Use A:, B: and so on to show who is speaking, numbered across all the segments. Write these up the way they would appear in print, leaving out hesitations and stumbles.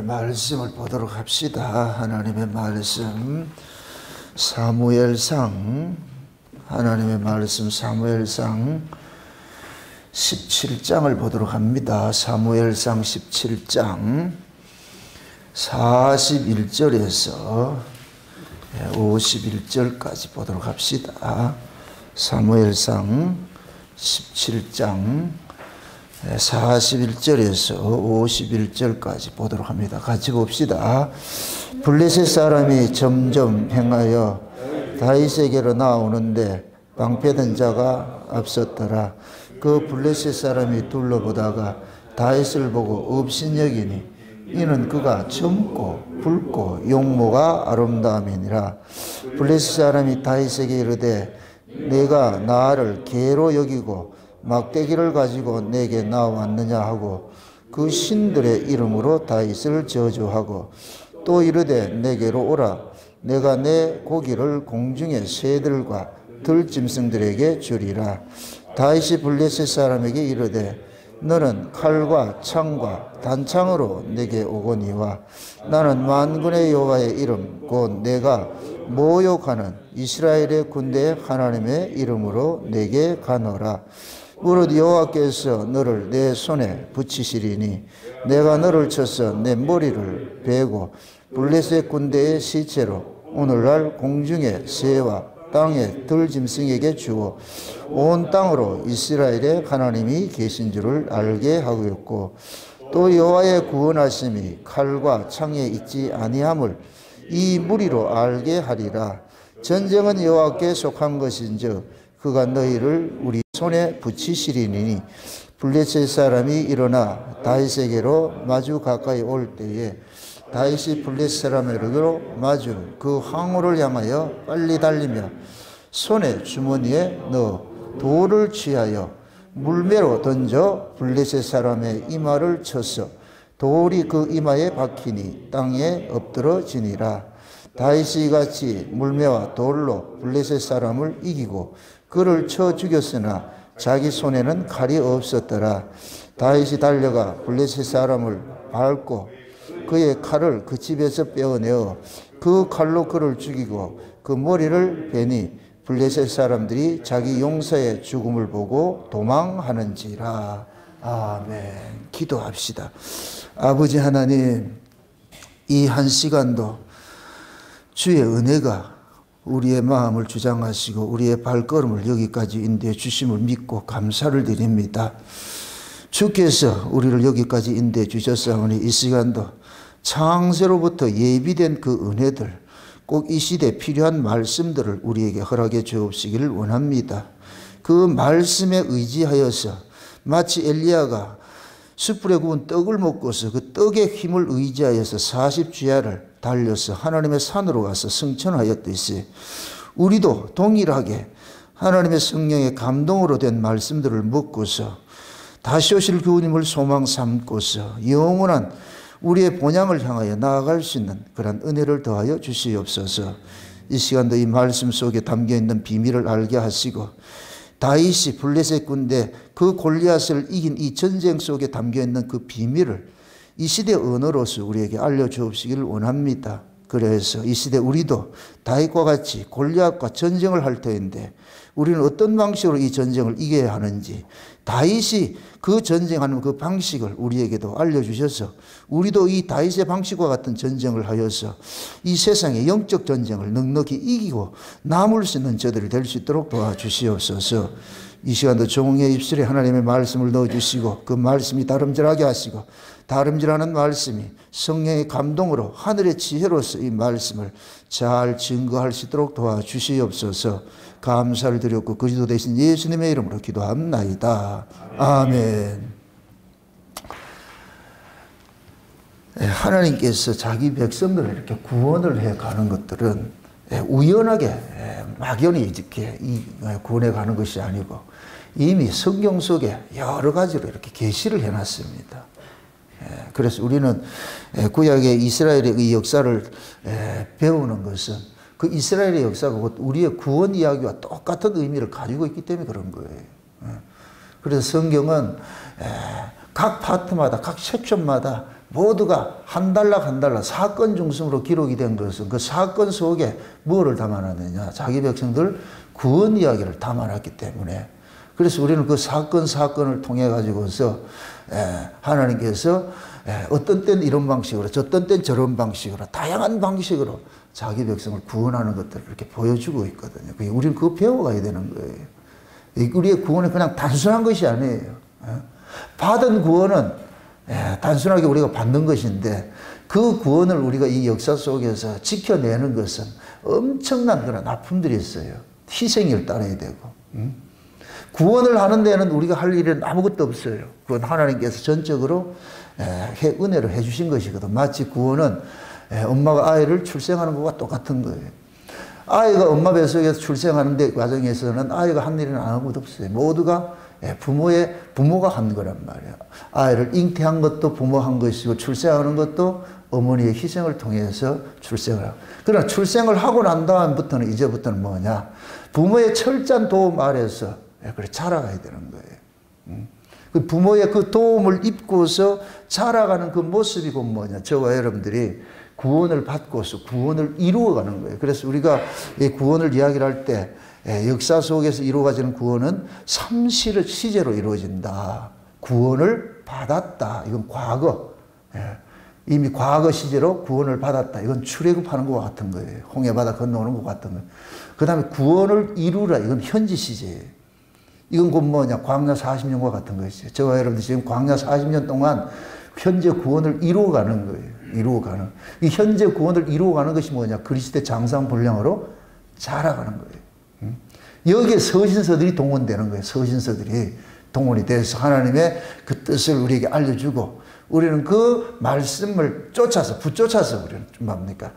A: 말씀을 보도록 합시다. 하나님의 말씀 사무엘상, 하나님의 말씀 사무엘상 17장을 보도록 합니다. 사무엘상 17장 41절에서 51절까지 보도록 합시다. 사무엘상 17장 41절에서 51절까지 보도록 합니다. 같이 봅시다. 블레셋 사람이 점점 행하여 다윗에게로 나오는데 방패든 자가 앞섰더라. 그 블레셋 사람이 둘러보다가 다윗을 보고 업신여기니 이는 그가 젊고 붉고 용모가 아름다움이니라. 블레셋 사람이 다윗에게 이르되 내가 나를 개로 여기고 막대기를 가지고 내게 나왔느냐 하고 그 신들의 이름으로 다윗을 저주하고 또 이르되 내게로 오라. 내가 내 고기를 공중의 새들과 들짐승들에게 주리라. 다윗이 블레셋 사람에게 이르되 너는 칼과 창과 단창으로 내게 오거니와 나는 만군의 여호와의 이름 곧 내가 모욕하는 이스라엘의 군대의 하나님의 이름으로 내게 가노라. 무릇 여호와께서 너를 내 손에 붙이시리니 내가 너를 쳐서 내 머리를 베고 블레셋 군대의 시체로 오늘날 공중의 새와 땅의 들짐승에게 주어 온 땅으로 이스라엘의 하나님이 계신 줄을 알게 하였고 또 여호와의 구원하심이 칼과 창에 있지 아니함을 이 무리로 알게 하리라. 전쟁은 여호와께 속한 것인즉 그가 너희를 우리 손에 붙이시리니 블레셋 사람이 일어나 다윗에게로 마주 가까이 올 때에 다윗이 블레셋 사람에게로 마주 그 항우를 향하여 빨리 달리며 손에 주머니에 넣어 돌을 취하여 물매로 던져 블레셋 사람의 이마를 쳤어 돌이 그 이마에 박히니 땅에 엎드러지니라. 다윗이 이같이 물매와 돌로 블레셋 사람을 이기고 그를 쳐 죽였으나 자기 손에는 칼이 없었더라. 다윗이 달려가 블레셋 사람을 밟고 그의 칼을 그 집에서 빼어내어 그 칼로 그를 죽이고 그 머리를 베니 블레셋 사람들이 자기 용사의 죽음을 보고 도망하는지라. 아멘. 기도합시다. 아버지 하나님, 이 한 시간도 주의 은혜가 우리의 마음을 주장하시고 우리의 발걸음을 여기까지 인도해 주심을 믿고 감사를 드립니다. 주께서 우리를 여기까지 인도해 주셨사오니 이 시간도 창세로부터 예비된 그 은혜들, 꼭 이 시대에 필요한 말씀들을 우리에게 허락해 주옵시기를 원합니다. 그 말씀에 의지하여서 마치 엘리야가 숯불에 구운 떡을 먹고서 그 떡의 힘을 의지하여서 40주야를 달려서 하나님의 산으로 가서 승천하였듯이 우리도 동일하게 하나님의 성령의 감동으로 된 말씀들을 먹고서 다시 오실 교우님을 소망 삼고서 영원한 우리의 본향을 향하여 나아갈 수 있는 그런 은혜를 더하여 주시옵소서. 이 시간도 이 말씀 속에 담겨있는 비밀을 알게 하시고 다윗이 블레셋 군대 그 골리앗을 이긴 이 전쟁 속에 담겨있는 그 비밀을 이 시대 언어로서 우리에게 알려주옵시기를 원합니다. 그래서 이 시대 우리도 다윗과 같이 골리앗과 전쟁을 할 터인데 우리는 어떤 방식으로 이 전쟁을 이겨야 하는지 다윗이 그 전쟁하는 그 방식을 우리에게도 알려주셔서 우리도 이 다윗의 방식과 같은 전쟁을 하여서 이 세상의 영적 전쟁을 넉넉히 이기고 남을 수 있는 저들이 될 수 있도록 도와주시옵소서. 이 시간도 종의 입술에 하나님의 말씀을 넣어주시고 그 말씀이 다름질하게 하시고 다름질하는 말씀이 성령의 감동으로 하늘의 지혜로서 이 말씀을 잘 증거할 수 있도록 도와주시옵소서. 감사를 드렸고 그리스도 대신 예수님의 이름으로 기도합나이다. 아멘. 하나님께서 자기 백성들을 이렇게 구원을 해가는 것들은 우연하게 막연히 이렇게 구원해 가는 것이 아니고 이미 성경 속에 여러 가지로 이렇게 계시를 해놨습니다. 그래서 우리는 구약의 이스라엘의 이 역사를 배우는 것은 그 이스라엘의 역사가 우리의 구원 이야기와 똑같은 의미를 가지고 있기 때문에 그런 거예요. 그래서 성경은 각 파트마다 각 섹션마다 모두가 한 단락 한 단락 사건 중심으로 기록이 된 것은 그 사건 속에 뭐를 담아놨느냐. 자기 백성들 구원 이야기를 담아놨기 때문에. 그래서 우리는 그 사건을 통해 가지고서 하나님께서 어떤 때는 이런 방식으로 어떤 때는 저런 방식으로 다양한 방식으로 자기 백성을 구원하는 것들을 이렇게 보여주고 있거든요. 우리는 그거 배워가야 되는 거예요. 우리의 구원은 그냥 단순한 것이 아니에요. 받은 구원은 단순하게 우리가 받는 것인데 그 구원을 우리가 이 역사 속에서 지켜내는 것은 엄청난 그런 아픔들이 있어요. 희생을 따라야 되고. 구원을 하는 데는 우리가 할 일은 아무것도 없어요. 그건 하나님께서 전적으로 은혜를 해주신 것이거든. 마치 구원은 엄마가 아이를 출생하는 것과 똑같은 거예요. 아이가 엄마 뱃속에서 출생하는 데 과정에서는 아이가 한 일은 아무것도 없어요. 모두가 부모가 한 거란 말이야. 아이를 잉태한 것도 부모가 한 것이고 출생하는 것도 어머니의 희생을 통해서 출생을 하고. 그러나 출생을 하고 난 다음부터는 이제부터는 뭐냐. 부모의 철저한 도움 아래서 그래 자라가야 되는 거예요. 그 부모의 그 도움을 입고서 자라가는 그 모습이 곧 뭐냐. 저와 여러분들이 구원을 받고서 구원을 이루어가는 거예요. 그래서 우리가 이 구원을 이야기를 할 때 역사 속에서 이루어지는 구원은 시제로 이루어진다. 구원을 받았다. 이건 과거. 이미 과거 시제로 구원을 받았다. 이건 출애굽하는 것과 같은 거예요. 홍해바다 건너오는 것과 같은 거예요. 그 다음에 구원을 이루라. 이건 현지 시제예요. 이건 곧 뭐냐. 광야 40년과 같은 것이죠. 저와 여러분들 지금 광야 40년 동안 현재 구원을 이루어가는 거예요. 이루어가는. 이 현재 구원을 이루어가는 것이 뭐냐. 그리스도의 장성분량으로 자라가는 거예요. 여기에 서신서들이 동원되는 거예요. 서신서들이 동원이 돼서 하나님의 그 뜻을 우리에게 알려주고 우리는 그 말씀을 붙쫓아서 우리는 좀 뭡니까?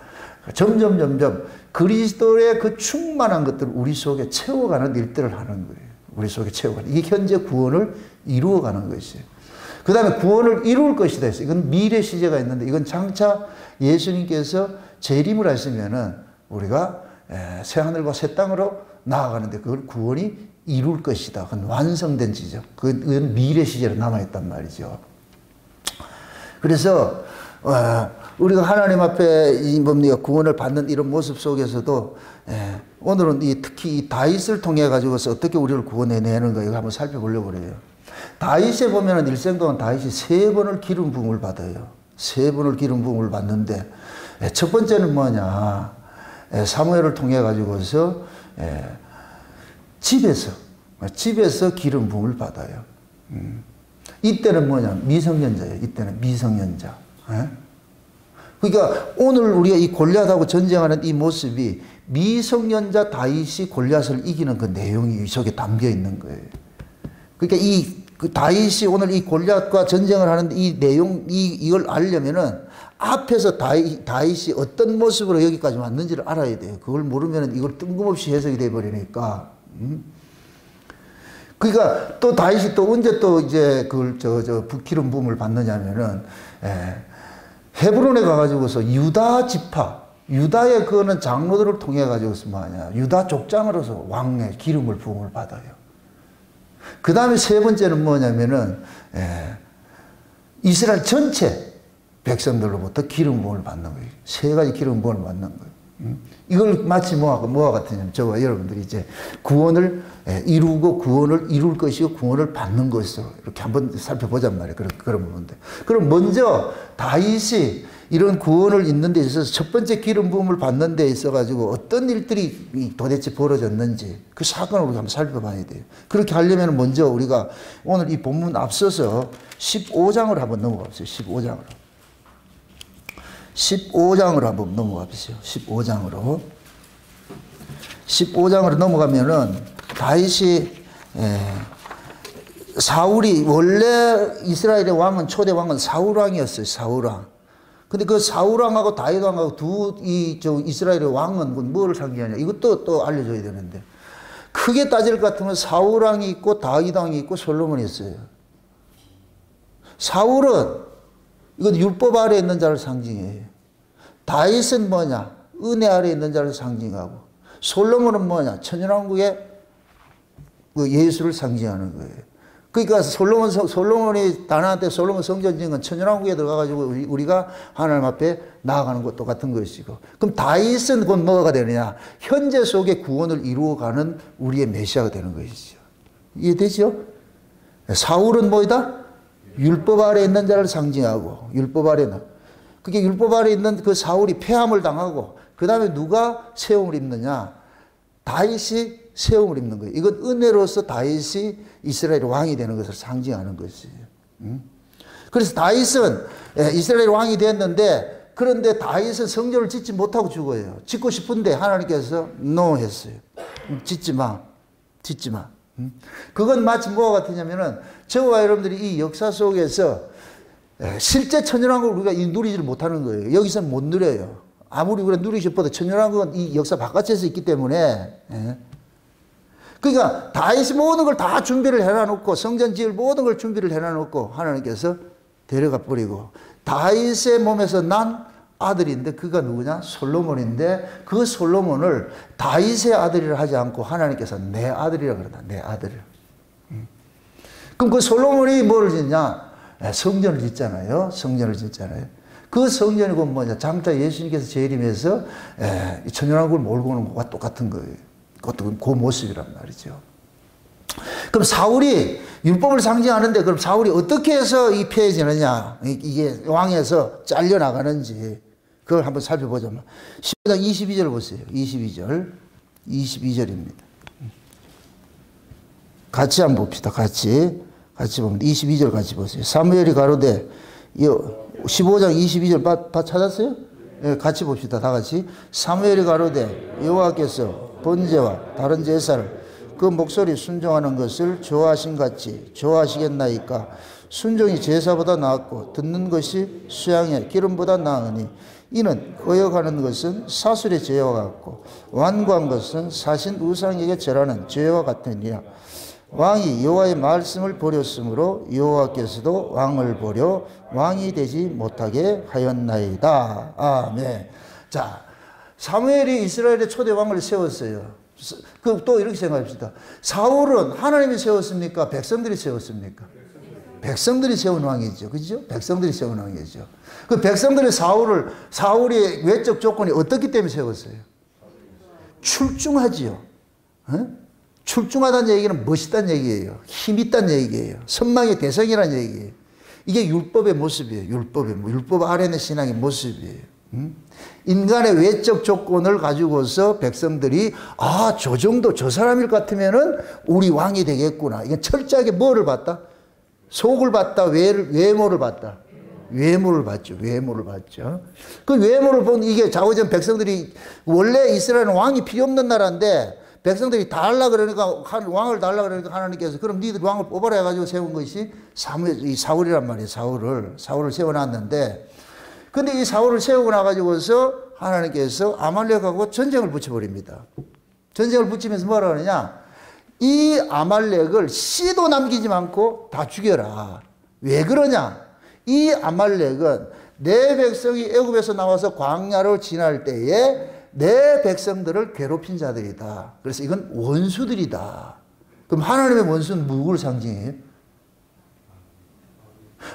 A: 점점 그리스도의 그 충만한 것들을 우리 속에 채워가는 일들을 하는 거예요. 우리 속에 채워가는. 이게 현재 구원을 이루어가는 것이에요. 그 다음에 구원을 이룰 것이다 했어요. 이건 미래 시제가 있는데 이건 장차 예수님께서 재림을 하시면은 우리가 새하늘과 새 땅으로 나아가는데 그걸 구원이 이룰 것이다. 그건 완성된 지죠. 그건 미래 시제로 남아있단 말이죠. 그래서 우리가 하나님 앞에 이 뭡니까 구원을 받는 이런 모습 속에서도 오늘은 특히 이 다윗을 통해 가지고서 어떻게 우리를 구원해내는가 이거 한번 살펴보려고 그래요. 다윗에 보면은 일생 동안 다윗이 3번을 기름 부음을 받아요. 3번을 기름 부음을 받는데 첫 번째는 뭐냐 사무엘을 통해 가지고서 집에서 기름 부음을 받아요. 이때는 뭐냐 미성년자예요. 이때는 미성년자. 그러니까 오늘 우리가 이 골리앗하고 전쟁하는 이 모습이 미성년자 다윗이 골리앗을 이기는 그 내용이 이 속에 담겨 있는 거예요. 그러니까 그 다윗이 오늘 이 골리앗과 전쟁을 하는데 이 내용 이걸 알려면은 앞에서 다윗이 어떤 모습으로 여기까지 왔는지를 알아야 돼요. 그걸 모르면 이걸 뜬금없이 해석이 돼 버리니까. 그러니까 또 다윗이 또 언제 또 이제 그걸 기름 부음을 받느냐면은 헤브론에 가가지고서 유다 지파, 유다의 그거는 장로들을 통해 가지고서 뭐하냐 유다 족장으로서 왕의 기름을 부음을 받아요. 그 다음에 세 번째는 뭐냐면은 이스라엘 전체 백성들로부터 기름 부음을 받는 거예요. 3가지 기름 부음을 받는 거예요. 이걸 마치 뭐와 같으냐면 저와 여러분들이 이제 구원을 이루고 구원을 이룰 것이고 구원을 받는 것으로 이렇게 한번 살펴보잔 말이에요. 그런 부분들. 그럼 먼저 다윗이 이런 구원을 잇는 데 있어서 첫 번째 기름 부음을 받는 데 있어 가지고 어떤 일들이 도대체 벌어졌는지 그 사건을 우리가 한번 살펴봐야 돼요. 그렇게 하려면 먼저 우리가 오늘 이 본문 앞서서 15장을 한번 넘어갑시다. 15장으로 한번 넘어갑시다. 15장으로 넘어가면은 다윗이 사울이 원래 이스라엘의 왕은 초대 왕은 사울 왕이었어요. 사울 왕. 근데 그 사울 왕하고 다윗 왕하고 이스라엘의 왕은 뭐를 상징하냐? 이것도 또 알려줘야 되는데 크게 따질 것 같으면 사울 왕이 있고 다윗 왕이 있고 솔로몬이 있어요. 사울은 이건 율법 아래에 있는 자를 상징해요. 다윗은 뭐냐? 은혜 아래에 있는 자를 상징하고 솔로몬은 뭐냐? 천연왕국의 그 예수를 상징하는 거예요. 그러니까 솔로몬이 다나한테 솔로몬 성전 지은 건 천연왕국에 들어가가지고 우리가 하나님 앞에 나아가는 것도 같은 것이고. 그럼 다윗은 곧 뭐가 되느냐? 현재 속에 구원을 이루어가는 우리의 메시아가 되는 것이죠. 이해되죠? 사울은 뭐이다? 율법 아래 있는 자를 상징하고, 율법 아래는. 그게 율법 아래 있는 그 사울이 폐함을 당하고, 그 다음에 누가 세움을 입느냐? 다윗이 세움을 입는 거예요. 이건 은혜로서 다윗이 이스라엘 왕이 되는 것을 상징하는 것이에요. 그래서 다윗은 이스라엘 왕이 됐는데, 그런데 다윗은 성전을 짓지 못하고 죽어요. 짓고 싶은데 하나님께서 NO 했어요. 짓지 마. 짓지 마. 그건 마치 뭐와 같으냐면은 저와 여러분들이 이 역사 속에서 실제 천연왕국을 우리가 누리지를 못하는 거예요. 여기서는 못 누려요. 아무리 우리가 누리고 싶어도 천연왕국은 이 역사 바깥에서 있기 때문에. 그러니까 다윗이 모든 걸 다 준비를 해놔놓고, 성전 지을 모든 걸 준비를 해놔놓고 하나님께서 데려가 버리고, 다윗의 몸에서 난 아들인데 그가 누구냐? 솔로몬인데 그 솔로몬을 다윗의 아들이라 하지 않고 하나님께서 내 아들이라 그러다. 내 아들. 그럼 그 솔로몬이 뭘 짓냐? 성전을 짓잖아요. 성전을 짓잖아요. 그 성전이 곧 뭐냐? 장차 예수님께서 재림해서 천연왕국을 몰고 오는 것과 똑같은 거예요. 그것도 그 모습이란 말이죠. 그럼 사울이 율법을 상징하는데, 그럼 사울이 어떻게 해서 이 폐해지느냐? 이게 왕에서 잘려나가는지 그걸 한번 살펴보자. 10장 22절 보세요. 22절입니다. 같이 한번 봅시다. 같이 보면 22절 같이 보세요. 사무엘이 가로되 15장 22절 찾았어요? 네, 같이 봅시다. 다 같이. 사무엘이 가로되 여호와께서 번제와 다른 제사를 그 목소리 순종하는 것을 좋아하신 같이 좋아하시겠나이까. 순종이 제사보다 나았고 듣는 것이 수양의 기름보다 나으니 이는 거역하는 것은 사술의 죄와 같고 완고한 것은 사신 우상에게 절하는 죄와 같으니라. 왕이 여호와의 말씀을 버렸으므로 여호와께서도 왕을 버려 왕이 되지 못하게 하였나이다. 아멘. 자, 사무엘이 이스라엘의 초대 왕을 세웠어요. 또 이렇게 생각합시다. 사울은 하나님이 세웠습니까? 백성들이 세웠습니까? 백성들이 세운 왕이죠. 그죠? 백성들이 세운 왕이죠. 그 백성들이 사울의 외적 조건이 어떻기 때문에 세웠어요? 출중하지요. 출중하다는 얘기는 멋있다는 얘기예요. 힘 있다는 얘기예요. 선망의 대상이라는 얘기예요. 이게 율법의 모습이에요. 율법 아래의 신앙의 모습이에요. 인간의 외적 조건을 가지고서 백성들이 저 정도 저 사람일 것 같으면은 우리 왕이 되겠구나. 이게 철저하게 뭐를 봤다? 속을 봤다? 외모를 봤다? 외모를 봤죠. 외모를 봤죠. 그 외모를 본 이게 좌우전 백성들이 원래 이스라엘은 왕이 필요 없는 나라인데 백성들이 다 하려고 그러니까 왕을 달라고 그러니까 하나님께서 그럼 니들 왕을 뽑아라 해가지고 세운 것이 사울이란 말이에요. 사울을 세워놨는데 근데 이 사울을 세우고 나가지고서 하나님께서 아말렉하고 전쟁을 붙여버립니다. 전쟁을 붙이면서 뭐라 그러냐? 이 아말렉을 씨도 남기지 않고 다 죽여라. 왜 그러냐? 이 아말렉은 내 백성이 애굽에서 나와서 광야를 지날 때에 내 백성들을 괴롭힌 자들이다. 그래서 이건 원수들이다. 그럼 하나님의 원수는 누구를 상징해요?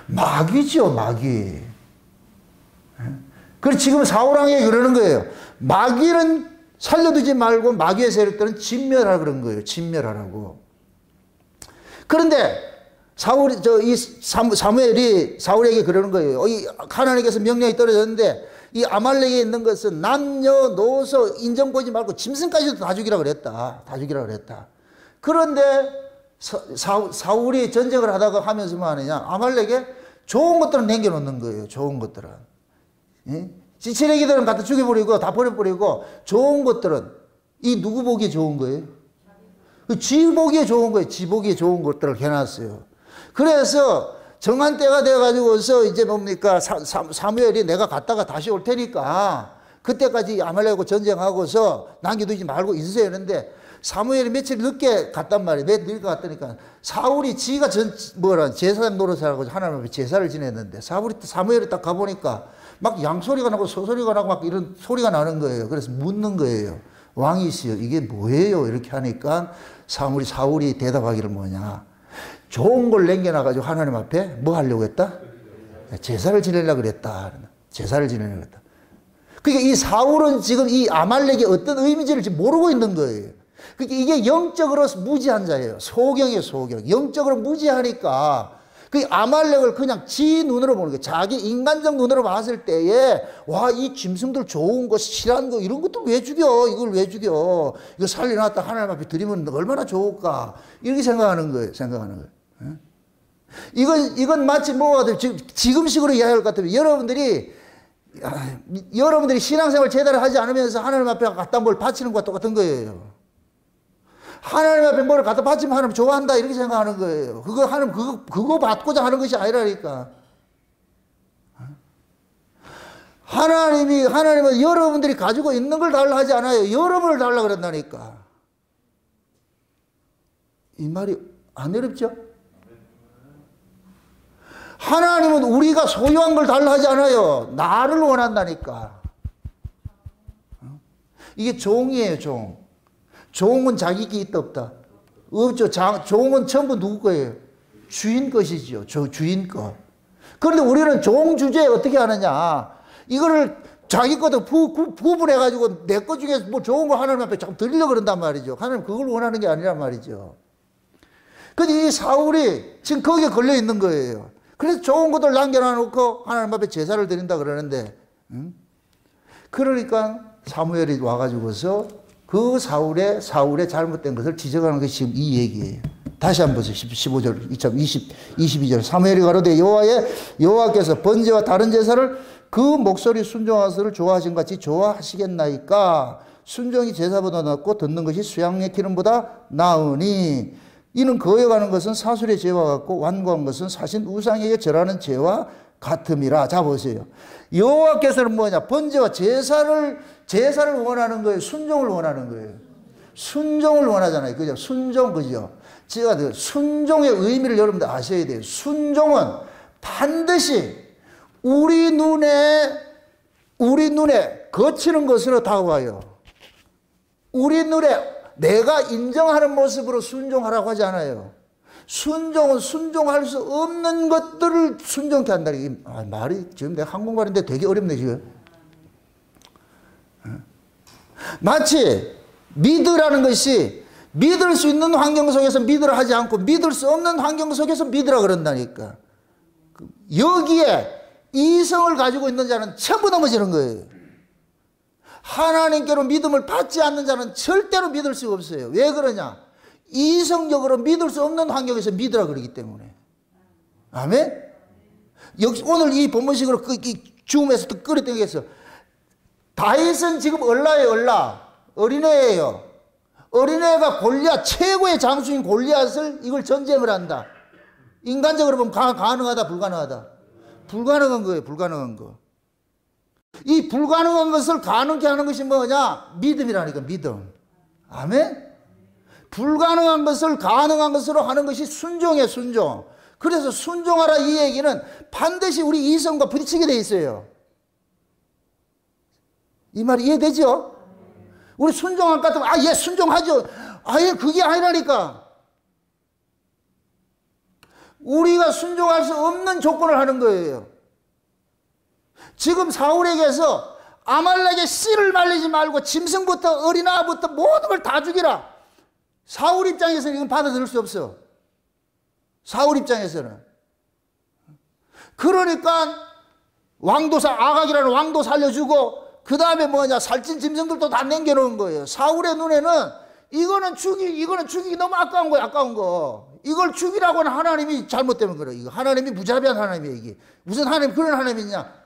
A: 마귀죠, 마귀. 그래서 지금 사울왕에게 그러는 거예요. 마귀는 살려두지 말고 마귀의 세력들은 진멸하라 그런 거예요. 진멸하라고. 그런데 사무엘이 사울에게 그러는 거예요. 하나님께서 명령이 떨어졌는데 이 아말렉에 있는 것은 남녀노소 인정 보지 말고 짐승까지도 다 죽이라 그랬다. 다 죽이라 그랬다. 그런데 사울이 전쟁을 하다가 하면서 뭐 하느냐? 아말렉에 좋은 것들은 남겨놓는 거예요. 좋은 것들은. 지체레기들은 갖다 죽여버리고 다 버려버리고 좋은 것들은 이 누구 보기에 좋은 거예요? 지 보기에 좋은 거예요. 지 보기에 좋은 것들을 해놨어요. 그래서 정한 때가 돼가지고서 이제 뭡니까? 사무엘이 내가 갔다가 다시 올 테니까 그때까지 아말렉하고 전쟁하고서 남겨두지 말고 있으세요. 그런데 사무엘이 며칠 늦게 갔단 말이에요. 늦게 갔다니까 사울이 지가 제사장 노릇을 하고 하나님 앞에 제사를 지냈는데 사무엘이 딱 가보니까 막 양소리가 나고 소소리가 나고 막 이런 소리가 나는 거예요. 그래서 묻는 거예요. 왕이시여 이게 뭐예요? 이렇게 하니까 사울이 대답하기를 뭐냐? 좋은 걸 남겨놔가지고 하나님 앞에 뭐 하려고 했다? 제사를 지내려고 그랬다. 제사를 지내려고 그랬다. 그러니까 이 사울은 지금 이 아말렉이 어떤 의미인지를 지금 모르고 있는 거예요. 그러니까 이게 영적으로 무지한 자예요. 소경이에요, 소경. 영적으로 무지하니까 그 아말렉을 그냥 지 눈으로 보는 거예요. 자기 인간적 눈으로 봤을 때에 와, 이 짐승들 좋은 거, 실한 거 이런 것도 왜 죽여? 이걸 왜 죽여? 이거 살려놨다 하나님 앞에 드리면 얼마나 좋을까? 이렇게 생각하는 거예요. 생각하는 거예요. 이건 마치 뭐가 돼? 지금식으로 이해할 것 같으면 여러분들이 신앙생활 제대로 하지 않으면서 하나님 앞에 갖다 뭘 바치는 것과 똑같은 거예요. 하나님 앞에 뭘 갖다 바치면 하나님 좋아한다 이렇게 생각하는 거예요. 하나님 그거 받고자 하는 것이 아니라니까. 하나님은 여러분들이 가지고 있는 걸 달라 하지 않아요. 여러분을 달라 그런다니까. 이 말이 안 어렵죠? 하나님은 우리가 소유한 걸 달라 하지 않아요. 나를 원한다니까. 이게 종이에요, 종. 종은 자기 게 있다 없다? 없죠. 종은 전부 누구 거예요? 주인 것이죠. 주인 것. 그런데 우리는 종 주제에 어떻게 하느냐. 이거를 자기 것도 구분해가지고 내 것 중에 뭐 좋은 거 하나님 앞에 자꾸 드리려고 그런단 말이죠. 하나님 그걸 원하는 게 아니란 말이죠. 근데 이 사울이 지금 거기에 걸려 있는 거예요. 그래서 좋은 것들 남겨놔놓고 하나님 앞에 제사를 드린다 그러는데, 그러니까 사무엘이 와가지고서 그 사울의 잘못된 것을 지적하는 것이 지금 이 얘기예요. 다시 한번 보세요. 15절, 22절. 사무엘이 가로되 여호와께서 번제와 다른 제사를 그 목소리 순종하기를 좋아하신 같이 좋아하시겠나이까? 순종이 제사보다 낫고 듣는 것이 수양의 기름보다 나으니 이는 거여가는 것은 사술의 죄와 같고 완고한 것은 사신 우상에게 절하는 죄와 같음이라. 자 보세요. 여호와께서는 뭐냐? 번제와 제사를 원하는 거예요. 순종을 원하는 거예요. 순종을 원하잖아요. 그죠? 순종, 그죠? 제가 순종의 의미를 여러분들 아셔야 돼요. 순종은 반드시 우리 눈에 거치는 것으로 다가와요. 우리 눈에 내가 인정하는 모습으로 순종하라고 하지 않아요. 순종은 순종할 수 없는 것들을 순종케 한다는 게 말이 지금 내가 한국말인데 되게 어렵네 지금. 마치 믿으라는 것이 믿을 수 있는 환경 속에서 믿으라 하지 않고 믿을 수 없는 환경 속에서 믿으라 그런다니까. 여기에 이성을 가지고 있는 자는 전부 넘어지는 거예요. 하나님께로 믿음을 받지 않는 자는 절대로 믿을 수가 없어요. 왜 그러냐? 이성적으로 믿을 수 없는 환경에서 믿으라 그러기 때문에. 아멘? 역시 오늘 이 본문식으로 죽음에서 또 끌어당겨 있어. 다윗은 지금 얼라예요, 얼라. 어린애예요. 어린애가 골리앗, 최고의 장수인 골리앗을 이걸 전쟁을 한다. 인간적으로 보면 가능하다, 불가능하다? 불가능한 거예요, 불가능한 거. 이 불가능한 것을 가능케 하는 것이 뭐냐? 믿음이라니까, 믿음. 아멘? 불가능한 것을 가능한 것으로 하는 것이 순종이에요, 순종. 그래서 순종하라 이 얘기는 반드시 우리 이성과 부딪히게 돼 있어요. 이 말이 이해되죠? 우리 순종할 것 같으면, 예, 순종하죠. 예, 그게 아니라니까. 우리가 순종할 수 없는 조건을 하는 거예요. 지금 사울에게서 아말렉의 씨를 말리지 말고 짐승부터 어린아부터 모든 걸 다 죽이라. 사울 입장에서는 이건 받아들일 수 없어. 사울 입장에서는. 그러니까 아각이라는 왕도 살려주고 그 다음에 뭐냐, 살찐 짐승들도 다 남겨놓은 거예요. 사울의 눈에는 이거는 죽이기 너무 아까운 거예요, 아까운 거. 이걸 죽이라고는 하나님이 잘못되는 거예요. 이거 하나님이 무자비한 하나님이에요, 이게. 무슨 하나님, 그런 하나님이냐.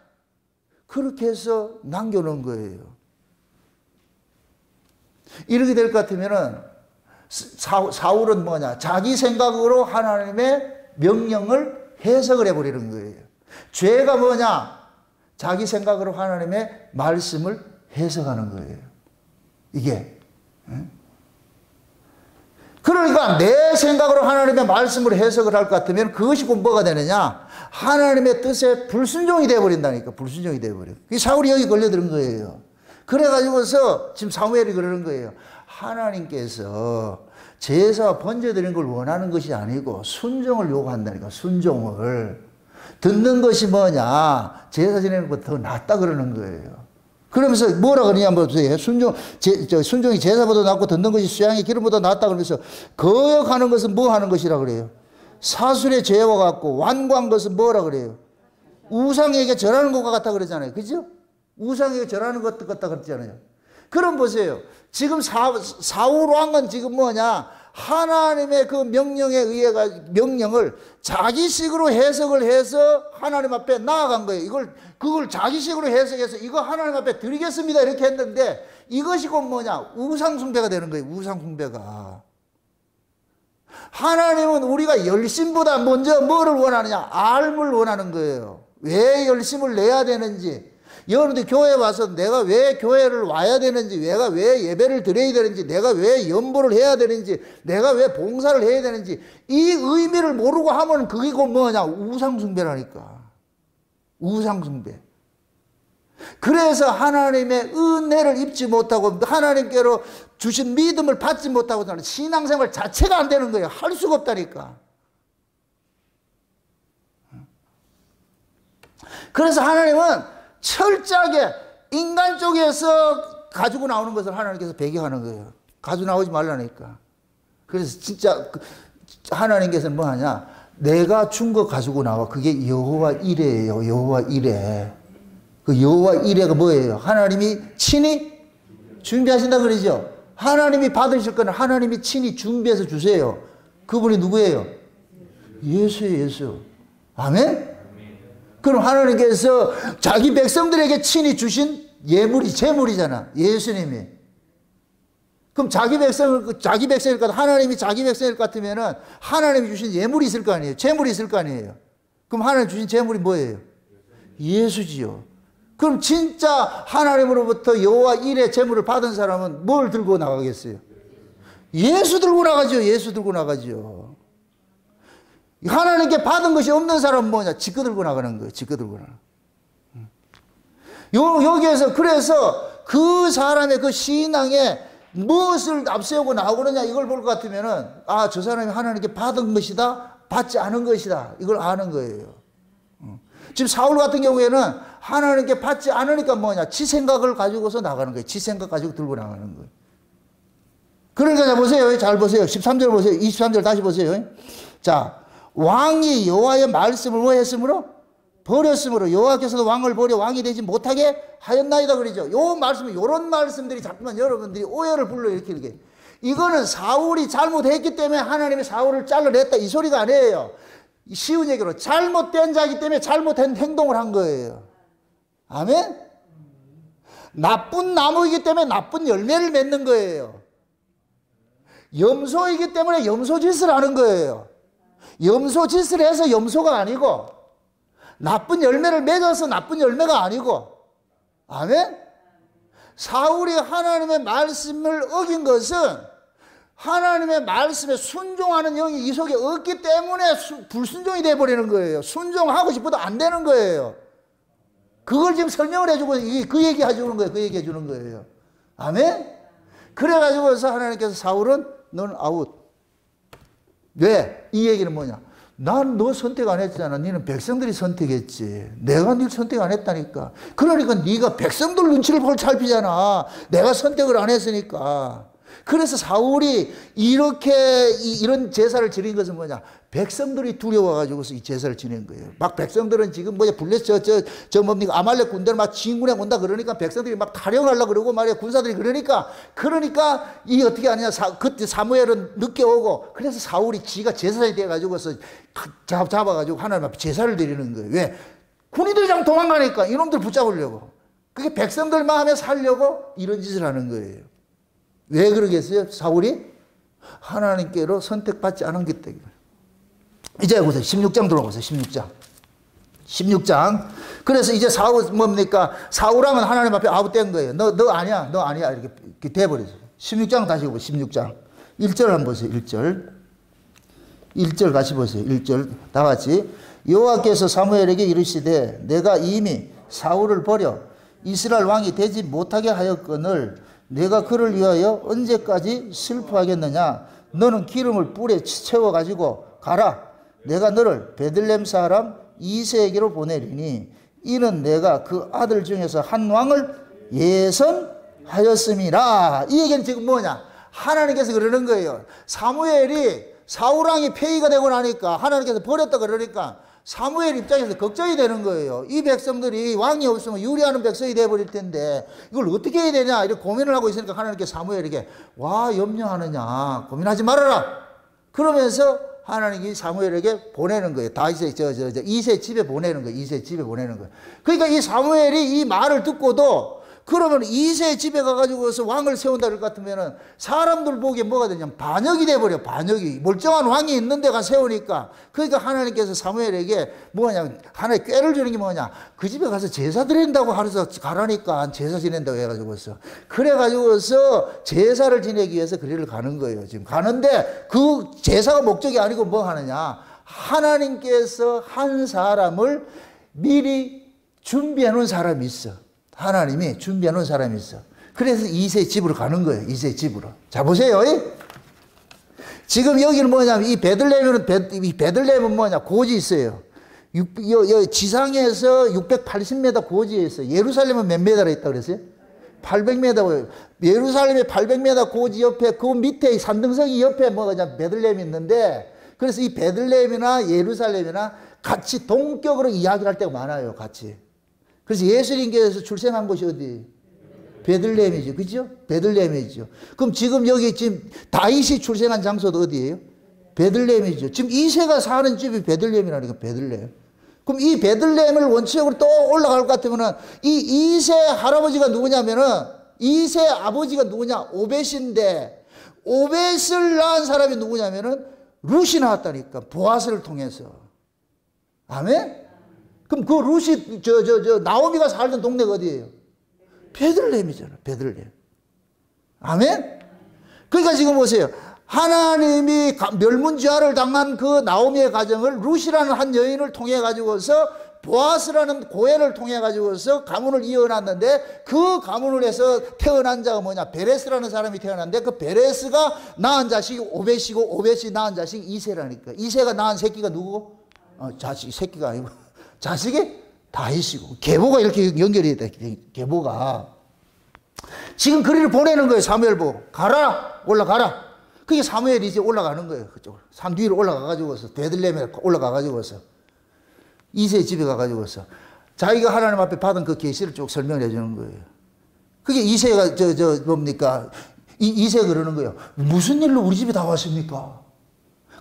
A: 그렇게 해서 남겨놓은 거예요. 이렇게 될 것 같으면은 사울은 뭐냐, 자기 생각으로 하나님의 명령을 해석을 해버리는 거예요. 죄가 뭐냐, 자기 생각으로 하나님의 말씀을 해석하는 거예요. 이게. 그러니까 내 생각으로 하나님의 말씀을 해석을 할 것 같으면 그것이 곧 뭐가 되느냐, 하나님의 뜻에 불순종이 되어버린다니까. 불순종이 되어버려. 사울이 여기 걸려드는 거예요. 그래가지고서 지금 사무엘이 그러는 거예요. 하나님께서 제사 번제 드리는 걸 원하는 것이 아니고 순종을 요구한다니까. 순종을. 듣는 것이 뭐냐? 제사 지내는 것보다 더 낫다 그러는 거예요. 그러면서 뭐라 그러냐 한번 보세요. 순종이 제사보다 낫고 듣는 것이 수양의 기름보다 낫다 그러면서 거역하는 것은 뭐 하는 것이라 그래요? 사술의 죄와 같고 완고한 것은 뭐라 그래요? 우상에게 절하는 것과 같다 그러잖아요. 그죠? 우상에게 절하는 것 같다 그랬잖아요. 그럼 보세요. 지금 사울 왕은 지금 뭐냐? 하나님의 그 명령에 명령을 자기식으로 해석을 해서 하나님 앞에 나아간 거예요. 그걸 자기식으로 해석해서 이거 하나님 앞에 드리겠습니다. 이렇게 했는데 이것이 곧 뭐냐? 우상숭배가 되는 거예요. 우상숭배가. 하나님은 우리가 열심보다 먼저 뭐를 원하느냐? 알을 원하는 거예요. 왜 열심을 내야 되는지. 여러분들 교회 와서 내가 왜 교회를 와야 되는지, 내가 왜 예배를 드려야 되는지, 내가 왜 연보를 해야 되는지, 내가 왜 봉사를 해야 되는지 이 의미를 모르고 하면 그게 곧 뭐냐? 우상숭배라니까. 우상숭배. 그래서 하나님의 은혜를 입지 못하고 하나님께로 주신 믿음을 받지 못하고 신앙생활 자체가 안 되는 거예요. 할 수가 없다니까. 그래서 하나님은 철저하게 인간 쪽에서 가지고 나오는 것을 하나님께서 배경하는 거예요. 가지고 나오지 말라니까. 그래서 진짜 하나님께서는 뭐 하냐? 내가 준 거 가지고 나와. 그게 여호와 이레예요. 여호와 이레. 그 여호와 이레가 뭐예요? 하나님이 친히 준비하신다 그러죠. 하나님이 받으실 거는 하나님이 친히 준비해서 주세요. 그분이 누구예요? 예수예요. 예수. 아멘? 그럼 하나님께서 자기 백성들에게 친히 주신 예물이 재물이잖아. 예수님이. 그럼 자기 백성일 것 하나님이 자기 백성일 것 같으면은 하나님이 주신 예물이 있을 거 아니에요. 재물이 있을 거 아니에요. 그럼 하나님 주신 재물이 뭐예요? 예수지요. 그럼 진짜 하나님으로부터 여호와 일의 재물을 받은 사람은 뭘 들고 나가겠어요? 예수 들고 나가죠. 예수 들고 나가죠. 하나님께 받은 것이 없는 사람은 뭐냐? 지꺼 들고 나가는 거예요. 지꺼 들고 나가는. 여기에서 그래서 그 사람의 그 신앙에 무엇을 앞세우고 나오느냐 이걸 볼 것 같으면은 아, 저 사람이 하나님께 받은 것이다, 받지 않은 것이다 이걸 아는 거예요. 지금 사울 같은 경우에는 하나님께 받지 않으니까 뭐냐? 지 생각을 가지고서 나가는 거예요. 지 생각 가지고 들고 나가는 거예요. 그러니까 자 보세요. 잘 보세요. 13절 보세요. 23절 다시 보세요. 자, 왕이 여호와의 말씀을 뭐 했으므로? 버렸으므로 여호와께서도 왕을 버려 왕이 되지 못하게 하였나이다 그러죠. 요 말씀, 요런 말씀들이 자꾸만 여러분들이 오해를 불러 일으키게. 이거는 사울이 잘못했기 때문에 하나님이 사울을 잘라냈다 이 소리가 아니에요. 쉬운 얘기로 잘못된 자이기 때문에 잘못된 행동을 한 거예요. 아멘? 나쁜 나무이기 때문에 나쁜 열매를 맺는 거예요. 염소이기 때문에 염소짓을 하는 거예요. 염소짓을 해서 염소가 아니고 나쁜 열매를 맺어서 나쁜 열매가 아니고. 아멘? 사울이 하나님의 말씀을 어긴 것은 하나님의 말씀에 순종하는 영이 이 속에 없기 때문에 불순종이 되어버리는 거예요. 순종하고 싶어도 안 되는 거예요. 그걸 지금 설명을 해주고 그 얘기 해주는 거예요. 그 얘기 해주는 거예요. 아멘? 그래가지고서 하나님께서 사울은 넌 아웃. 왜? 이 얘기는 뭐냐? 난 너 선택 안 했잖아. 너는 백성들이 선택했지. 내가 네 선택 안 했다니까. 그러니까 네가 백성들 눈치를 볼 살피잖아. 내가 선택을 안 했으니까. 그래서 사울이 이런 제사를 지낸 것은 뭐냐? 백성들이 두려워가지고서 이 제사를 지낸 거예요. 막 백성들은 지금 뭐야, 뭡니까? 아말렉 군대를 막 진군해 온다 그러니까 백성들이 막 타령하려고 그러고 말이야. 군사들이 그러니까 이 어떻게 하냐? 그때 사무엘은 늦게 오고 그래서 사울이 지가 제사장이 돼가지고서 잡아가지고 하나님 앞에 제사를 드리는 거예요. 왜? 군인들이 좀 도망가니까 이놈들 붙잡으려고. 그게 백성들 마음에 살려고 이런 짓을 하는 거예요. 왜 그러겠어요? 사울이 하나님께로 선택받지 않았기 때문에. 이제 보세요. 16장 들어보세요. 16장. 그래서 이제 사울 뭡니까? 사울왕은 하나님 앞에 아웃된 거예요. 너 아니야. 너 아니야. 이렇게 돼버렸어요. 16장 다시 보세요. 16장. 1절 한번 보세요. 1절. 1절 같이 보세요. 1절 다 같이. 여호와께서 사무엘에게 이르시되 내가 이미 사울을 버려 이스라엘 왕이 되지 못하게 하였거늘 내가 그를 위하여 언제까지 슬퍼하겠느냐? 너는 기름을 뿔에 채워가지고 가라. 내가 너를 베들레헴 사람 이새에게로 보내리니 이는 내가 그 아들 중에서 한 왕을 예선하였음이라. 이 얘기는 지금 뭐냐? 하나님께서 그러는 거예요. 사무엘이 사울왕이 폐위가 되고 나니까 하나님께서 버렸다 그러니까 사무엘 입장에서 걱정이 되는 거예요. 이 백성들이 왕이 없으면 유리하는 백성이 되어버릴 텐데 이걸 어떻게 해야 되냐 이렇게 고민을 하고 있으니까 하나님께서 사무엘에게 와 염려하느냐 고민하지 말아라 그러면서 하나님이 사무엘에게 보내는 거예요. 다윗의 이새 집에 보내는 거예요. 이새 집에 보내는 거예요. 그러니까 이 사무엘이 이 말을 듣고도 그러면 이새 집에 가가지고서 왕을 세운다 그럴 것 같으면은 사람들 보기에 뭐가 되냐면 반역이 돼버려. 반역이. 멀쩡한 왕이 있는 데가 세우니까. 그러니까 하나님께서 사무엘에게 뭐냐 하나의 꾀를 주는 게 뭐냐 그 집에 가서 제사 드린다고 하면서 가라니까 제사 지낸다고 해가지고서 그래가지고서 제사를 지내기 위해서 그 길을 가는 거예요. 지금 가는데 그 제사가 목적이 아니고 뭐 하느냐 하나님께서 한 사람을 미리 준비해 놓은 사람이 있어. 하나님이 준비해 놓은 사람이 있어. 그래서 이새 집으로 가는 거예요. 이새 집으로. 자, 보세요. 지금 여기는 뭐냐면 이 베들레헴은 뭐냐? 고지 있어요. 지상에서 680m 고지에 있어요. 예루살렘은 몇 메다라 있다고 그랬어요? 800m. 예루살렘의 800m 고지 옆에 그 밑에 산등성이 옆에 뭐냐? 베들레헴이 있는데 그래서 이 베들레헴이나 예루살렘이나 같이 동격으로 이야기를 할 때가 많아요. 같이. 그래서 예수님께서 출생한 곳이 어디? 베들레헴이죠. 그죠? 베들레헴이죠. 그럼 지금 여기 지금 다윗이 출생한 장소도 어디예요? 베들레헴이죠. 지금 이새가 사는 집이 베들레헴이라니까, 베들레헴. 그럼 이 베들레헴을 원칙적으로 또 올라갈 것 같으면은 이 이새 할아버지가 누구냐면은 이새 아버지가 누구냐? 오벳인데 오벳을 낳은 사람이 누구냐면은 룻이 나왔다니까. 보아스를 통해서. 아멘? 그럼 그 룻이 나오미가 살던 동네가 어디예요? 베들레헴이잖아. 베들레헴. 아멘? 그러니까 지금 보세요. 하나님이 멸문지화를 당한 그 나오미의 가정을 룻이라는 한 여인을 통해 가지고서 보아스라는 고해를 통해 가지고서 가문을 이어놨는데 그 가문을 해서 태어난 자가 뭐냐? 베레스라는 사람이 태어났는데 그 베레스가 낳은 자식이 오벳이고 오벳이 낳은 자식이 이새라니까. 이새가 낳은 새끼가 누구고? 자식, 새끼가 아니고 자식이 다윗이고 계보가 이렇게 연결이 돼. 계보가 지금 그리를 보내는 거예요. 사무엘 보고 가라 올라가라. 그게 사무엘이 이제 올라가는 거예요. 그쪽으로 산 뒤로 올라가가지고서 베들레헴에 올라가가지고서 이새 집에 가가지고서 자기가 하나님 앞에 받은 그 계시를 쭉 설명해 주는 거예요. 그게 이새가 뭡니까? 이새가 그러는 거예요. 무슨 일로 우리 집에 다 왔습니까?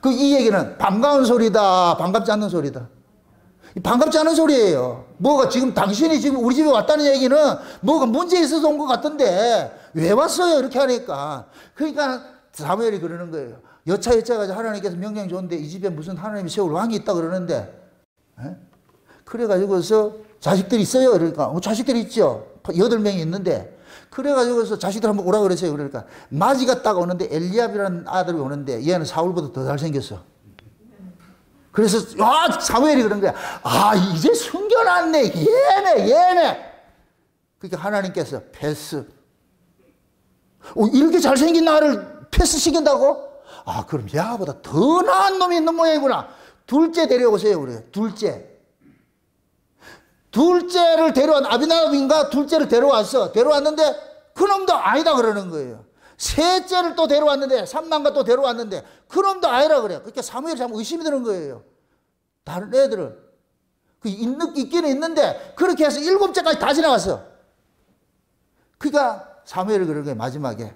A: 그 이 얘기는 반가운 소리다, 반갑지 않는 소리다. 반갑지 않은 소리예요. 뭐가 지금 당신이 지금 우리 집에 왔다는 얘기는 뭐가 문제 있어서 온 것 같은데 왜 왔어요? 이렇게 하니까. 그러니까 사무엘이 그러는 거예요. 여차여차가 하나님께서 명령이 좋은데 이 집에 무슨 하나님이 세울 왕이 있다 그러는데 그래가지고서 자식들이 있어요. 그러니까 자식들이 있죠. 8명이 있는데 그래가지고서 자식들 한번 오라 그랬어요. 그러니까 마지가 딱 오는데 엘리압이라는 아들이 오는데 얘는 사울보다 더 잘생겼어. 그래서 사무엘이 그런 거야. 이제 숨겨놨네. 얘네. 그러니까 하나님께서 패스. 이렇게 잘생긴 나를 패스시킨다고? 그럼 야보다 더 나은 놈이 있는 모양이구나. 둘째 데려오세요. 그래요. 둘째를 데려온 아비나답인가 둘째를 데려왔어. 데려왔는데 그놈도 아니다 그러는 거예요. 셋째를 또 데려왔는데 삼남과 또 데려왔는데 그놈도 아니라 그래요. 그러니까 사무엘이 참 의심이 드는 거예요. 다른 애들을 있기는 있는데 그렇게 해서 7째까지 다 지나갔어. 그러니까 사무엘이 그러는 거예요. 마지막에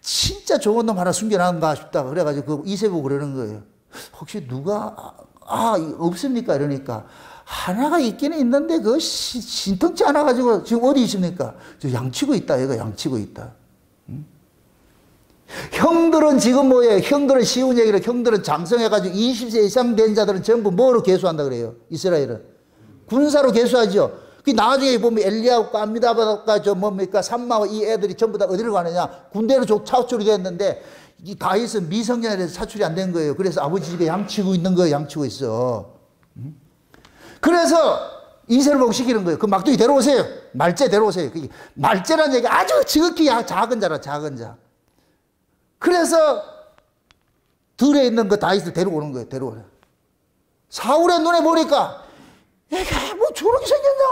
A: 진짜 좋은 놈 하나 숨겨놨는가 싶다. 그래가지고 그 이새 보고 그러는 거예요. 혹시 누가 없습니까? 이러니까 하나가 있기는 있는데 그 신통치 않아가지고 지금 어디 있습니까? 저 양치고 있다. 얘가 양치고 있다. 형들은 지금 뭐예요? 형들은 쉬운 얘기를 형들은 장성해가지고 20세 이상 된 자들은 전부 뭐로 계수한다 그래요? 이스라엘은 군사로 계수하죠. 그 나중에 보면 엘리야과 암미다바가 뭡니까? 삼마와 이 애들이 전부 다 어디로 가느냐? 군대로 차출이 됐는데 이 다윗은 미성년이라서 차출이 안 된 거예요. 그래서 아버지 집에 양치고 있는 거예요. 양치고 있어. 그래서 이세를 복시키는 거예요. 그 막둥이 데려오세요. 말째 데려오세요. 말째라는 얘기 아주 지극히 작은 자라 작은 자. 그래서 들에 있는 그 다윗을 데려오는 거예요. 데려오래. 사울의 눈에 보니까 이게 뭐 저렇게 생겼냐?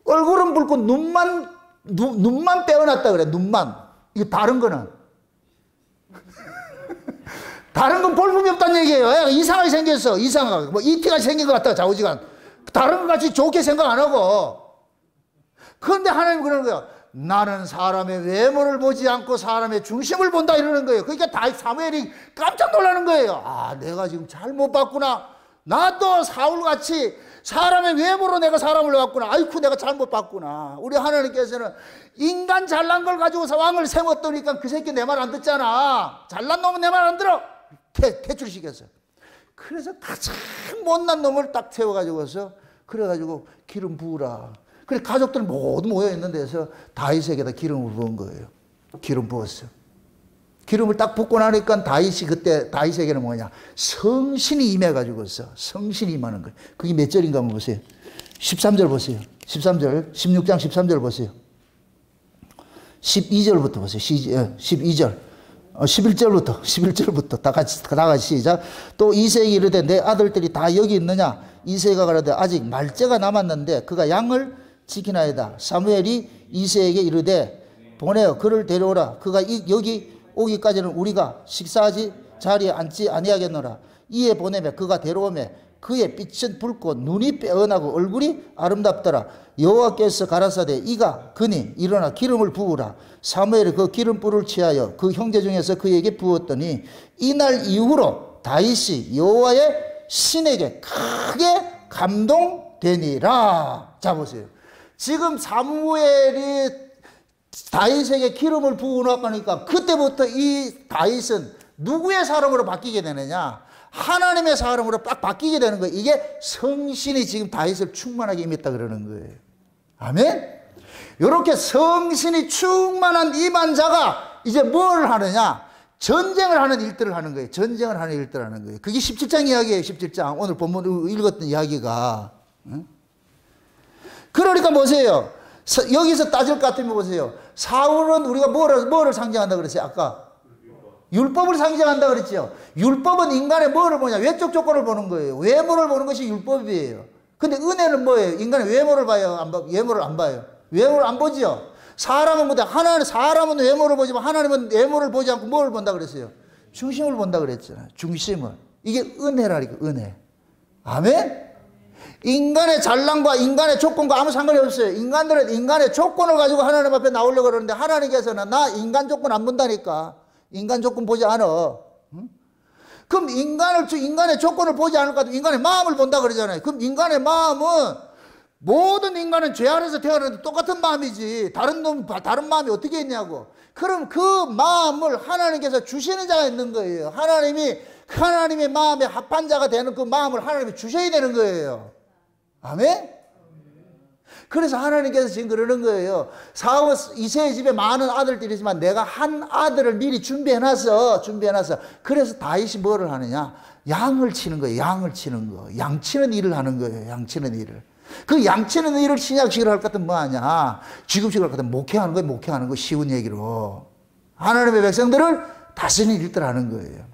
A: 얼굴은 붉고 눈만 빼어났다 그래. 눈만. 이게 다른 거는 다른 건 볼품이 없다는 얘기예요. 이상하게 생겼어. 이상하게. 뭐 이티가 생긴 것 같다. 좌우지간. 다른 것 같이 좋게 생각 안 하고. 그런데 하나님 그러는 거예요. 나는 사람의 외모를 보지 않고 사람의 중심을 본다 이러는 거예요. 그러니까 다윗 사무엘이 깜짝 놀라는 거예요. 아, 내가 지금 잘못 봤구나. 나도 사울같이 사람의 외모로 내가 사람을 봤구나. 아이쿠, 내가 잘못 봤구나. 우리 하나님께서는 인간 잘난 걸 가지고서 왕을 세웠더니까 그 새끼 내 말 안 듣잖아. 잘난 놈은 내 말 안 들어. 퇴출시켰어요. 그래서 가장 못난 놈을 딱 세워가지고서 그래가지고 기름 부으라. 그래 가족들 모두 모여있는 데서 다윗에게다 기름을 부은 거예요. 기름 부었어요. 기름을 딱 붓고 나니까 다윗이 그때 다윗에게는 뭐냐, 성신이 임해가지고서 성신이 임하는 거예요. 그게 몇 절인가 한번 보세요. 13절 보세요. 13절 16장 13절 보세요. 12절부터 보세요. 12절 11절부터 다 같이 시작. 또 이새에게 이르되 내 아들들이 다 여기 있느냐. 이새가 가라되 아직 말째가 남았는데 그가 양을 지키나이다. 사무엘이 이새에게 이르되 보내어 그를 데려오라. 그가 여기 오기까지는 우리가 식사하지 자리에 앉지 아니하겠노라. 이에 보내매 그가 데려오매 그의 빛은 붉고 눈이 빼어나고 얼굴이 아름답더라. 여호와께서 가라사대 이가 그니 일어나 기름을 부으라. 사무엘이 그 기름불을 취하여 그 형제 중에서 그에게 부었더니 이날 이후로 다윗이 여호와의 신에게 크게 감동되니라. 자 보세요. 지금 사무엘이 다윗에게 기름을 부어놓으니까 그때부터 이 다윗은 누구의 사람으로 바뀌게 되느냐? 하나님의 사람으로 딱 바뀌게 되는 거예요. 이게 성신이 지금 다윗을 충만하게 임했다 그러는 거예요. 아멘? 이렇게 성신이 충만한 임한 자가 이제 뭘 하느냐? 전쟁을 하는 일들을 하는 거예요. 전쟁을 하는 일들을 하는 거예요. 그게 17장 이야기예요. 17장. 오늘 본문 읽었던 이야기가. 그러니까 보세요. 여기서 따질 것 같으면 보세요. 사울은 우리가 뭐를 상징한다 그랬어요? 아까 율법을 상징한다 그랬죠. 율법은 인간의 뭐를 보냐? 외적 조건을 보는 거예요. 외모를 보는 것이 율법이에요. 근데 은혜는 뭐예요? 인간의 외모를 봐요? 외모를 안 봐요? 외모를 안 보지요. 사람은 뭐다? 사람은 외모를 보지만 하나님은 외모를 보지 않고 뭘 본다 그랬어요? 중심을 본다 그랬잖아요. 중심을. 이게 은혜라니까, 은혜. 아멘? 인간의 잘난과 인간의 조건과 아무 상관이 없어요. 인간들은 인간의 조건을 가지고 하나님 앞에 나오려고 그러는데 하나님께서는 나 인간 조건 안 본다니까. 인간 조건 보지 않아. 응? 그럼 인간의 조건을 보지 않을 것 같아도 인간의 마음을 본다 그러잖아요. 그럼 인간의 마음은 모든 인간은 죄 안에서 태어났는데 똑같은 마음이지. 다른 마음이 어떻게 있냐고. 그럼 그 마음을 하나님께서 주시는 자가 있는 거예요. 하나님의 마음에 합한 자가 되는 그 마음을 하나님이 주셔야 되는 거예요. 아멘? 그래서 하나님께서 지금 그러는 거예요. 이새의 집에 많은 아들들이 있지만 내가 한 아들을 미리 준비해놨어. 그래서 다윗이 뭐를 하느냐? 양을 치는 거예요. 양을 치는 거. 양치는 일을 하는 거예요. 양치는 일을. 그 양치는 일을 신약식으로 할 것 같으면 뭐하냐? 지금식으로 할 것 같으면 목회하는 거 쉬운 얘기로. 하나님의 백성들을 다스리는 일들을 하는 거예요.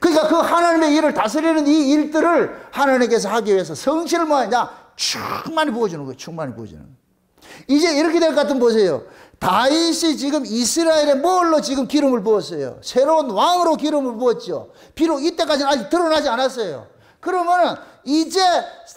A: 그러니까 그 하나님의 일을 다스리는 이 일들을 하나님께서 하기 위해서 성신을 뭐하냐? 충만히 부어주는 거예요. 충만히 부어주는 거예요. 이제 이렇게 될 것 같으면 보세요. 다윗이 지금 이스라엘에 뭘로 지금 기름을 부었어요? 새로운 왕으로 기름을 부었죠. 비록 이때까지는 아직 드러나지 않았어요. 그러면은 이제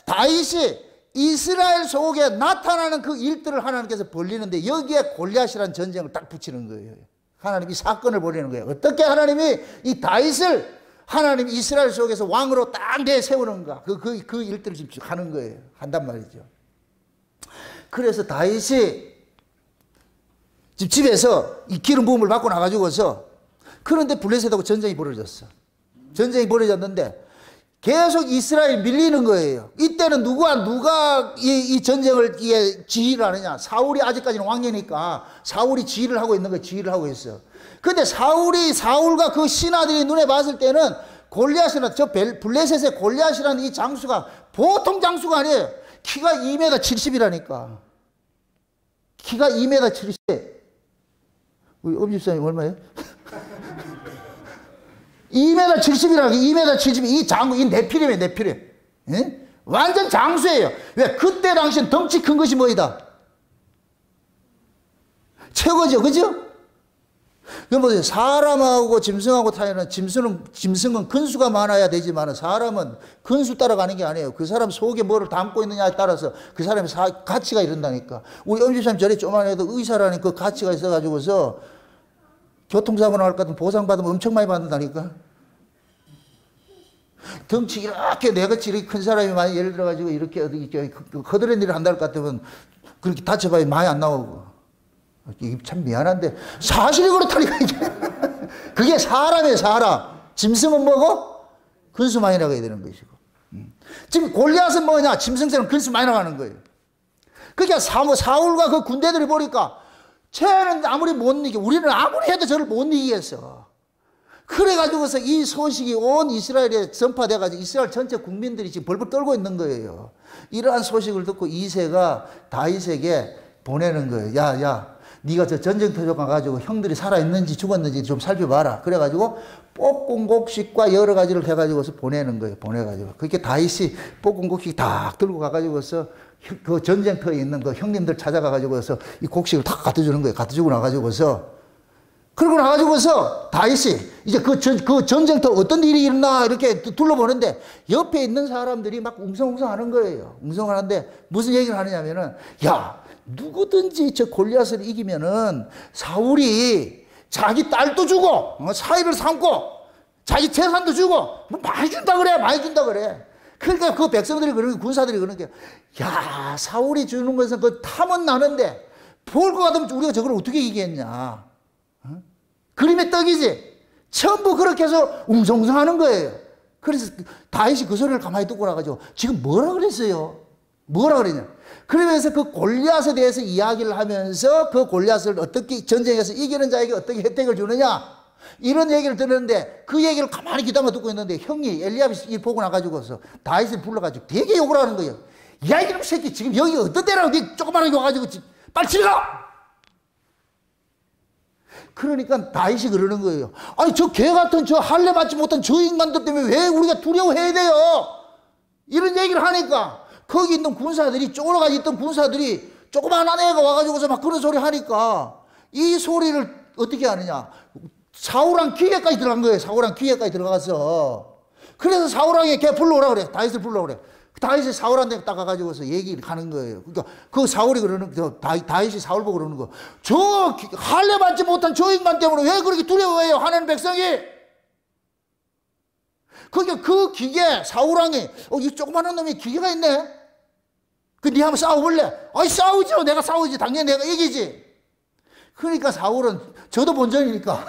A: 다윗이 이스라엘 속에 나타나는 그 일들을 하나님께서 벌리는데 여기에 골리앗이라는 전쟁을 딱 붙이는 거예요. 하나님이 사건을 벌이는 거예요. 어떻게 하나님이 이 다윗을 하나님 이스라엘 속에서 왕으로 딱 내세우는가. 그 일들을 지금 하는 거예요. 한단 말이죠. 그래서 다윗이 집에서 이 기름 부음을 받고 나가지고서 그런데 블레셋하고 전쟁이 벌어졌어. 전쟁이 벌어졌는데 계속 이스라엘 밀리는 거예요. 이때는 누가 이 전쟁을 지휘를 하느냐. 사울이 아직까지는 왕이니까 사울이 지휘를 하고 있는 거예요. 지휘를 하고 있어요. 근데 사울과 그 신하들이 눈에 봤을 때는 골리앗이나 블레셋의 골리앗이라는 이 장수가 보통 장수가 아니에요. 키가 2m 70이라니까. 키가 2m 70. 우리 엄집사님 얼마예요? 2m 70이라고, 2m 70, 이 장구, 이 네피림이에요, 네피림. 예? 완전 장수예요. 왜? 그때 당시엔 덩치 큰 것이 뭐이다? 최고죠, 그죠? 그 보세요. 사람하고 짐승하고 타이는 짐승은 근수가 많아야 되지만 사람은 근수 따라가는 게 아니에요. 그 사람 속에 뭐를 담고 있느냐에 따라서 그 사람의 가치가 이른다니까. 우리 엄지사님 저리 조만해도 의사라는 그 가치가 있어가지고서 교통사고 나올 것 같으면 보상받으면 엄청 많이 받는다니까. 덩치 이렇게 내같이 이렇게 큰 사람이 많이 예를 들어가지고 이렇게 어디 거드렛 일을 한다 할 것 같으면 그렇게 다쳐봐야 많이 안 나오고. 이게 참 미안한데 사실이 그렇다니까 이게. 그게 사람이에요, 사람. 짐승은 뭐고? 근수 많이 나가야 되는 것이고. 지금 골리앗은 뭐냐? 짐승처럼 근수 많이 나가는 거예요. 그러니까 사울과 그 군대들이 보니까 쟤는 아무리 못 이기, 우리는 아무리 해도 저를 못 이기겠어. 그래가지고서 이 소식이 온 이스라엘에 전파돼가지고 이스라엘 전체 국민들이 지금 벌벌 떨고 있는 거예요. 이러한 소식을 듣고 이새가 다윗에게 보내는 거예요. 야, 네가 저 전쟁터에 가가지고 형들이 살아있는지 죽었는지 좀 살펴봐라. 그래가지고 볶음곡식과 여러 가지를 해가지고서 보내는 거예요. 보내가지고. 그렇게 다윗이 볶음곡식 딱 들고 가가지고서 그 전쟁터에 있는 그 형님들 찾아가가지고서 이 곡식을 다 갖다 주는 거예요. 갖다 주고 나가지고서. 그러고 나가지고서 다윗이 이제 그 전쟁터 어떤 일이 일어나 이렇게 둘러보는데 옆에 있는 사람들이 막 웅성웅성 하는 거예요. 웅성하는데 무슨 얘기를 하느냐면은, 야, 누구든지 저 골리앗을 이기면은 사울이 자기 딸도 주고 사위를 삼고 자기 재산도 주고 뭐 많이 준다 그래, 많이 준다 그래. 그러니까 그 백성들이 그러는, 군사들이 그러는 게, 야, 사울이 주는 것은 그 탐은 나는데 볼 것 같으면 우리가 저걸 어떻게 이기겠냐. 그림의 떡이지. 전부 그렇게 해서 웅성웅성 하는 거예요. 그래서 다윗이 그 소리를 가만히 듣고 나가지고 지금 뭐라 그랬어요? 뭐라 그랬냐? 그러면서 그 골리앗에 대해서 이야기를 하면서 그 골리앗을 어떻게 전쟁에서 이기는 자에게 어떻게 혜택을 주느냐, 이런 얘기를 들었는데 그 얘기를 가만히 귀담아 듣고 있는데 형이 엘리압이 이 보고 나가지고서 다윗을 불러가지고 되게 욕을 하는 거예요. 야, 이놈 새끼, 지금 여기 어떤 데라고 네 조그마하게 와가지고 빨리 집에 가! 그러니까 다윗이 그러는 거예요. 아니, 저 개 같은 저 할례 받지 못한 저 인간들 때문에 왜 우리가 두려워해야 돼요? 이런 얘기를 하니까 거기 있는 군사들이, 쫄아가 있던 군사들이 조그마한 애가 와가지고서 막 그런 소리 하니까 이 소리를 어떻게 하느냐. 사울왕 귀에까지 들어간 거예요. 사울왕 귀에까지 들어가서. 그래서 사울왕이 걔 불러오라 그래. 다윗을 불러오라 그래. 다윗이 사울한테 딱 가가지고서 얘기를 하는 거예요. 그러니까 그 사울이 그러는, 다윗이 사울 보고 그러는 거. 저 할례 받지 못한 저 인간 때문에 왜 그렇게 두려워해요? 하는 백성이. 그러니까 그 기계, 사울왕이, 이 조그마한 놈이 기계가 있네? 니 한번 싸워볼래? 아이, 싸우죠. 내가 싸우지. 당연히 내가 이기지. 그러니까 사울은 저도 본전이니까.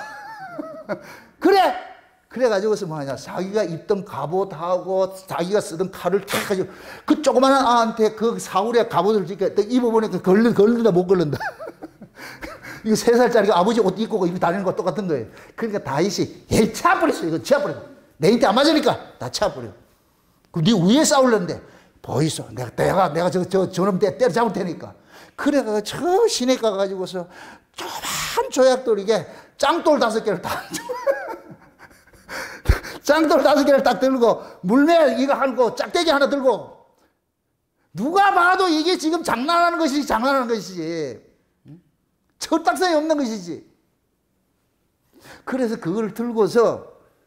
A: 그래가지고서 뭐하냐. 자기가 입던 갑옷하고 자기가 쓰던 칼을 탁 가지고 그 조그마한 아한테 그 사울의 갑옷을 입어보니까 걸린다, 못 걸린다. 이거 3살짜리가 아버지 옷 입고 입고 다니는 거 똑같은 거예요. 그러니까 다윗이, 얘 차버렸어. 이거 차버렸어. 내 인태 안 맞으니까 다 차버려. 그 네 위에 싸울랬는데 보이소. 내가 저놈 때려잡을 테니까. 그래가 저 시내 가가지고서 조그만 조약돌이게 짱돌 5개를 딱 짱돌 5개를 딱 들고 물매 이거 하고 짝대기 하나 들고, 누가 봐도 이게 지금 장난하는 것이지. 철딱선이 없는 것이지. 그래서 그걸 들고서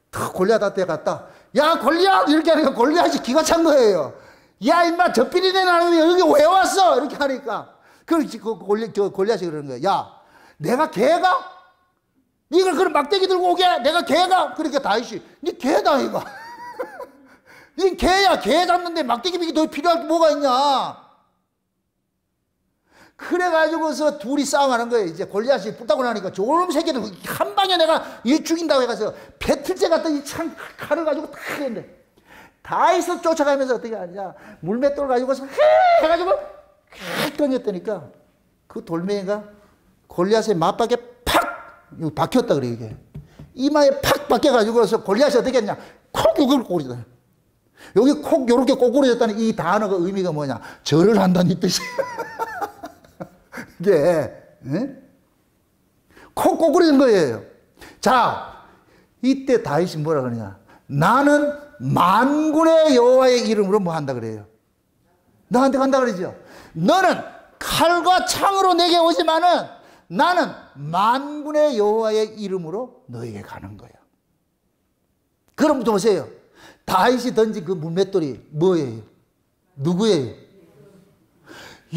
A: 탁 골리앗한테 갔다. 야, 골리앗! 이렇게 하니까 골리앗이 기가 찬 거예요. 야, 임마, 저 삐리네 나는 여기 왜 왔어? 이렇게 하니까. 골리앗이 그러는 거예요. 야, 내가 개가? 니가 그런 막대기 들고 오게? 내가 개가? 그러니까 다윗이, 니 개다, 이거. 니 개야. 개 잡는데 막대기 비기 더 필요할 게 뭐가 있냐? 그래가지고서 둘이 싸움하는 거예요. 이제 골리앗이 붙다고 나니까 저놈 새끼들 한 방에 내가 얘 죽인다고 해가지고 배틀제 같은 이 창 칼을 가지고 탁 했는데 다윗을 쫓아가면서 어떻게 하냐. 물맷돌 가지고서 해가지고 탁 던졌다니까 그 돌멩이가 골리앗의 맞박에 팍 박혔다 그래. 이게 이마에 팍 박혀가지고서 골리앗이 어떻게 했냐. 콕 이걸 꼬리다. 여기 콕 요렇게 꼬꾸러졌다는 이 단어가 의미가 뭐냐. 절을 한다는 이 뜻이야. 이게 콕 꼬꾸러진 거예요. 자, 이때 다윗이 뭐라 그러냐? 나는 만군의 여호와의 이름으로 뭐 한다 그래요? 너한테 간다 그러죠? 너는 칼과 창으로 내게 오지만은 나는 만군의 여호와의 이름으로 너에게 가는 거예요. 그럼 보세요. 다윗이 던진 그 물맷돌이 뭐예요? 누구예요?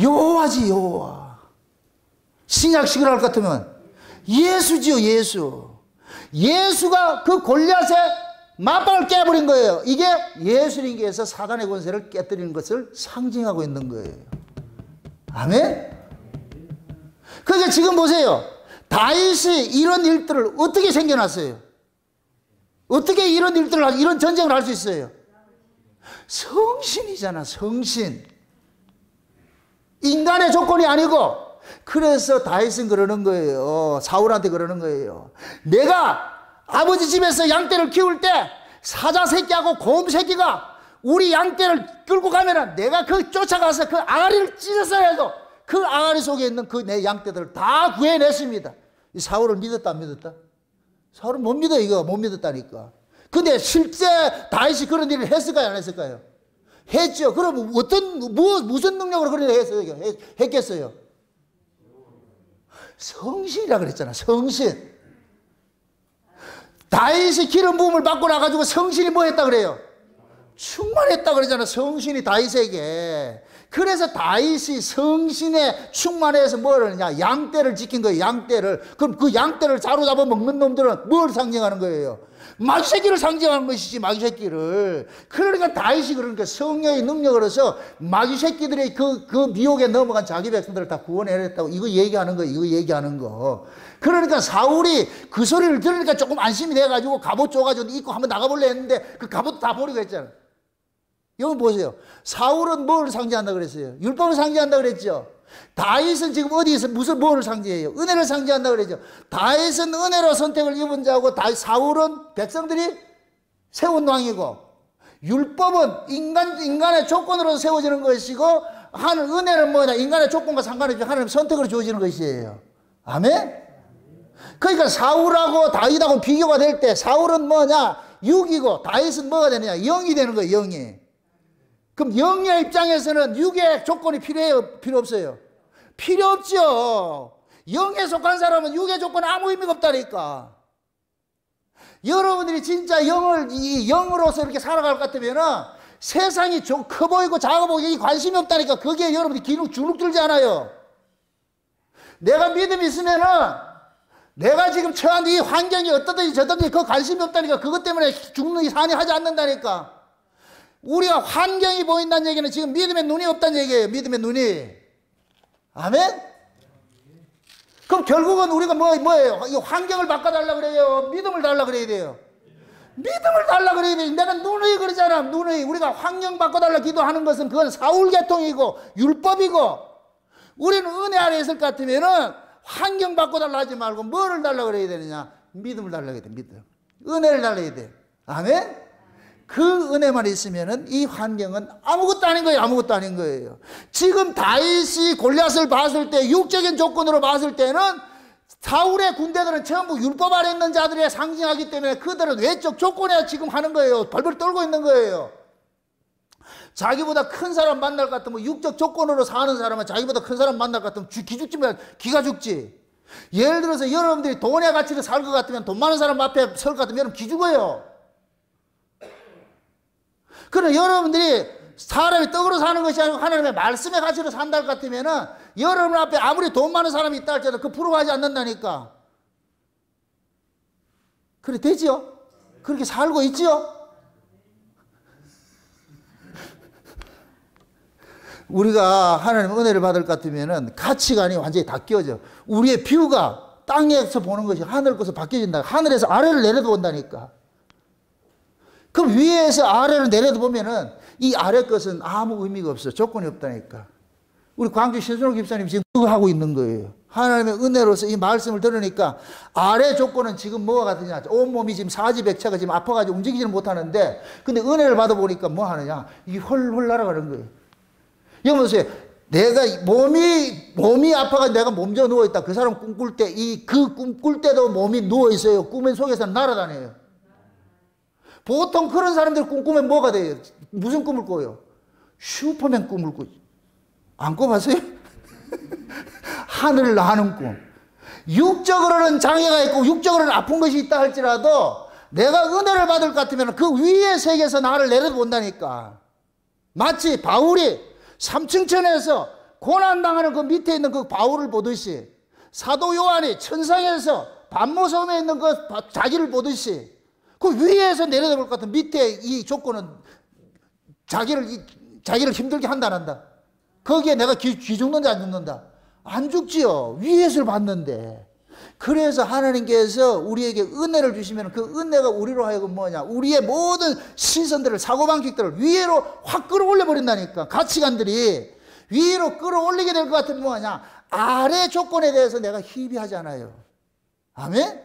A: 여호와지, 여호와. 신약식을 할 것 같으면 예수지요, 예수. 예수가 그 골리앗의 맞방을 깨버린 거예요. 이게 예수님께서 사단의 권세를 깨뜨리는 것을 상징하고 있는 거예요. 아멘? 그러니까 지금 보세요. 다윗이 이런 일들을 어떻게 생겨났어요? 어떻게 이런 일들을, 이런 전쟁을 할 수 있어요? 성신이잖아, 성신. 인간의 조건이 아니고. 그래서 다윗은 그러는 거예요. 사울한테 그러는 거예요. 내가 아버지 집에서 양떼를 키울 때 사자 새끼하고 곰 새끼가 우리 양떼를 끌고 가면은 내가 그 쫓아가서 그 아가리를 찢었어야 해도 그 아가리 속에 있는 그 내 양떼들을 다 구해냈습니다. 이 사울을 믿었다, 안 믿었다? 사울은 못 믿어, 이거. 못 믿었다니까. 근데 실제 다윗이 그런 일을 했을까요, 안 했을까요? 했죠. 그럼 무슨 능력으로 그런 일을 했겠어요? 성신이라 그랬잖아, 성신. 다윗이 기름 부음을 받고 나가지고 성신이 뭐 했다 그래요? 충만했다 그러잖아, 성신이 다윗에게. 그래서 다윗이 성신에 충만해서 뭘 하느냐? 양떼를 지킨 거예요, 양떼를. 그럼 그 양떼를 사로잡아 먹는 놈들은 뭘 상징하는 거예요? 마귀새끼를 상징하는 것이지, 마귀새끼를. 그러니까 다윗이 그러니까 성령의 능력으로서 마귀새끼들의 그 미혹에 넘어간 자기 백성들을 다 구원해냈다고 이거 얘기하는 거예요, 이거 얘기하는 거. 그러니까 사울이 그 소리를 들으니까 조금 안심이 돼가지고 갑옷 줘가지고 입고 한번 나가볼래 했는데 그 갑옷 다 버리고 했잖아. 여러분 보세요. 사울은 뭘 상징한다 그랬어요? 율법을 상징한다 그랬죠? 다윗은 지금 어디에서 무슨 뭐를 상징해요? 은혜를 상징한다 그랬죠? 다윗은 은혜로 선택을 입은 자고 사울은 백성들이 세운 왕이고 율법은 인간의 조건으로 세워지는 것이고 하는 은혜는 뭐냐? 인간의 조건과 상관없이 하나님 선택으로 주어지는 것이에요. 아멘? 그러니까 사울하고 다윗하고 비교가 될 때 사울은 뭐냐? 육이고 다윗은 뭐가 되느냐? 영이 되는 거예요, 영이. 그럼 영의 입장에서는 육의 조건이 필요해요? 필요 없어요? 필요 없죠. 영에 속한 사람은 육의 조건은 아무 의미가 없다니까. 여러분들이 진짜 영으로서 이렇게 살아갈 것 같으면 세상이 좀 커 보이고 작아 보이고 관심이 없다니까. 거기에 여러분들이 주눅 들지 않아요. 내가 믿음이 있으면은 내가 지금 처한 이 환경이 어떠든지 저든지 그 관심이 없다니까. 그것 때문에 죽는 이 산이 하지 않는다니까. 우리가 환경이 보인다는 얘기는 지금 믿음의 눈이 없다는 얘기예요. 믿음의 눈이. 아멘? 그럼 결국은 우리가 뭐예요? 이 환경을 바꿔달라 그래요? 믿음을 달라 그래야 돼요? 믿음을 달라 그래야 돼요. 내가 누누이 그러잖아. 누누이. 우리가 환경 바꿔달라 기도하는 것은 그건 사울계통이고 율법이고 우리는 은혜 아래 있을 것 같으면은 환경 바꿔달라 하지 말고 뭐를 달라 그래야 되느냐? 믿음을 달라 해야 돼. 믿음. 은혜를 달라 해야 돼. 아멘? 그 은혜만 있으면은 이 환경은 아무것도 아닌 거예요. 아무것도 아닌 거예요. 지금 다윗이 골리앗을 봤을 때 육적인 조건으로 봤을 때는 사울의 군대들은 전부 율법 아래 있는 자들의 상징하기 때문에 그들은 외적 조건에 지금 하는 거예요. 벌벌 떨고 있는 거예요. 자기보다 큰 사람 만날 것 같으면 육적 조건으로 사는 사람은 자기보다 큰 사람 만날 것 같으면 기죽지면 기가 죽지. 예를 들어서 여러분들이 돈의 가치로 살 것 같으면 돈 많은 사람 앞에 설 것 같으면 여러분 기죽어요. 그럼 여러분들이 사람이 떡으로 사는 것이 아니고 하나님의 말씀의 가치로 산다 것 같으면은 여러분 앞에 아무리 돈 많은 사람이 있다 할지라도 그 부러워하지 않는다니까. 그래 되지요? 그렇게 살고 있지요? 우리가 하나님의 은혜를 받을 것 같으면은 가치관이 완전히 다 끼어져. 우리의 뷰가 땅에서 보는 것이 하늘 것으로 바뀌어진다. 하늘에서 아래를 내려다 본다니까. 그럼 위에서 아래로 내려다 보면은 이 아래 것은 아무 의미가 없어. 조건이 없다니까. 우리 광주 신순호 집사님 지금 그거 하고 있는 거예요. 하나님의 은혜로서 이 말씀을 들으니까 아래 조건은 지금 뭐가 같으냐. 온몸이 지금 사지백차가 지금 아파가지고 움직이지는 못하는데 근데 은혜를 받아보니까 뭐 하느냐. 이게 헐헐 날아가는 거예요. 여러분 보세요. 내가 몸이 아파가지고 내가 몸져 누워있다. 그 사람 꿈꿀 때 그 꿈꿀 때도 몸이 누워있어요. 꿈의 속에서 날아다녀요. 보통 그런 사람들 꿈꾸면 뭐가 돼요? 무슨 꿈을 꿔요? 슈퍼맨 꿈을 꿔요. 안 꿔봤어요? 하늘을 나는 꿈. 육적으로는 장애가 있고 육적으로는 아픈 것이 있다 할지라도 내가 은혜를 받을 것 같으면 그 위의 세계에서 나를 내려본다니까. 마치 바울이 삼층천에서 고난당하는 그 밑에 있는 그 바울을 보듯이, 사도 요한이 천상에서 반모섬에 있는 그 자기를 보듯이 그 위에서 내려볼 것 같은 밑에 이 조건은 자기를 힘들게 한다 안 한다? 거기에 내가 죽는다 안 죽는다? 안 죽지요. 위에서 봤는데. 그래서 하나님께서 우리에게 은혜를 주시면 그 은혜가 우리로 하여금 뭐냐, 우리의 모든 신선들을, 사고방식들을 위로 확 끌어올려 버린다니까. 가치관들이 위로 끌어올리게 될 것 같으면 뭐냐, 아래 조건에 대해서 내가 희비하지 않아요. 아멘?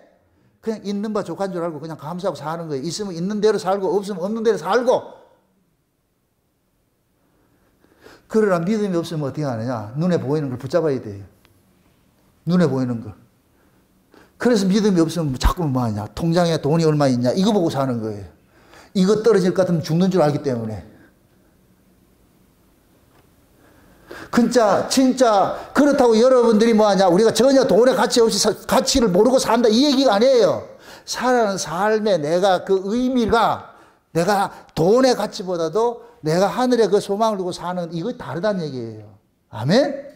A: 그냥 있는 바 족한 줄 알고 그냥 감사하고 사는 거예요. 있으면 있는 대로 살고 없으면 없는 대로 살고. 그러나 믿음이 없으면 어떻게 하느냐, 눈에 보이는 걸 붙잡아야 돼요. 눈에 보이는 거. 그래서 믿음이 없으면 자꾸 뭐 하냐, 통장에 돈이 얼마 있냐 이거 보고 사는 거예요. 이거 떨어질 것 같으면 죽는 줄 알기 때문에. 진짜 그렇다고 여러분들이 뭐 하냐, 우리가 전혀 돈의 가치 없이 가치를 모르고 산다 이 얘기가 아니에요. 살아가는 삶에 내가 그 의미가, 내가 돈의 가치보다도 내가 하늘에 그 소망을 두고 사는, 이거 다르다는 얘기예요. 아멘?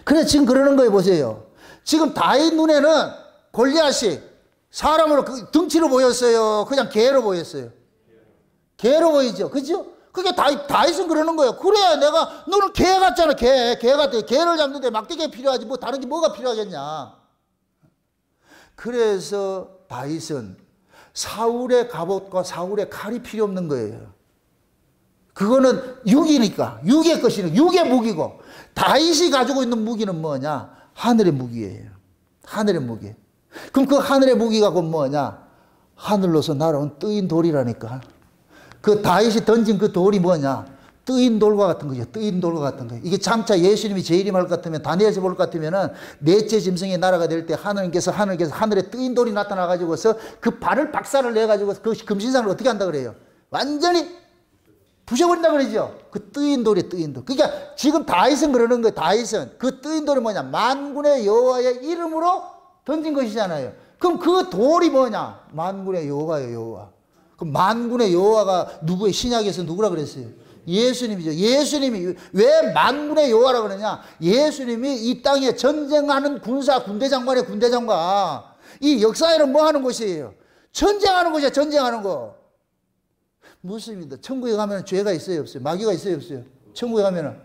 A: 그래서 지금 그러는 거예요. 보세요. 지금 다윗 눈에는 골리앗이 사람으로 등치로 보였어요? 그냥 개로 보였어요? 개로 보이죠? 그죠? 그게 다윗은 그러는 거예요. 그래, 너는 개 같잖아. 개 같아. 개를 잡는데 막대기가 필요하지 뭐 다른 게 뭐가 필요하겠냐. 그래서 다윗은 사울의 갑옷과 사울의 칼이 필요 없는 거예요. 그거는 육이니까, 육의 것이니까, 육의 무기고, 다윗이 가지고 있는 무기는 뭐냐? 하늘의 무기예요. 하늘의 무기. 그럼 그 하늘의 무기가 곧 뭐냐? 하늘로서 날아온 뜨인 돌이라니까. 그 다윗이 던진 그 돌이 뭐냐? 뜨인 돌과 같은 거죠. 뜨인 돌과 같은 거예요. 이게 장차 예수님이 재림할 것 같으면, 다니엘서 볼 것 같으면은 넷째 짐승의 나라가 될 때 하늘께서 하늘에 뜨인 돌이 나타나가지고서 그 발을 박살을 내가지고 그 금신상을 어떻게 한다 그래요? 완전히 부셔버린다 그러죠. 그 뜨인 돌이 뜨인 돌. 그러니까 지금 다윗은 그러는 거예요. 다윗은 그 뜨인 돌이 뭐냐? 만군의 여호와의 이름으로 던진 것이잖아요. 그럼 그 돌이 뭐냐? 만군의 여호와예요, 여호와. 그럼 만군의 여호와가 누구의, 신약에서 누구라 그랬어요? 예수님이죠. 예수님이 왜 만군의 여호와라 그러냐? 예수님이 이 땅에 전쟁하는 군대장관의 군대장관. 이 역사에는 뭐 하는 곳이에요? 전쟁하는 곳이야, 전쟁하는 거. 무엇입니다. 천국에 가면 죄가 있어요, 없어요? 마귀가 있어요, 없어요? 천국에 가면은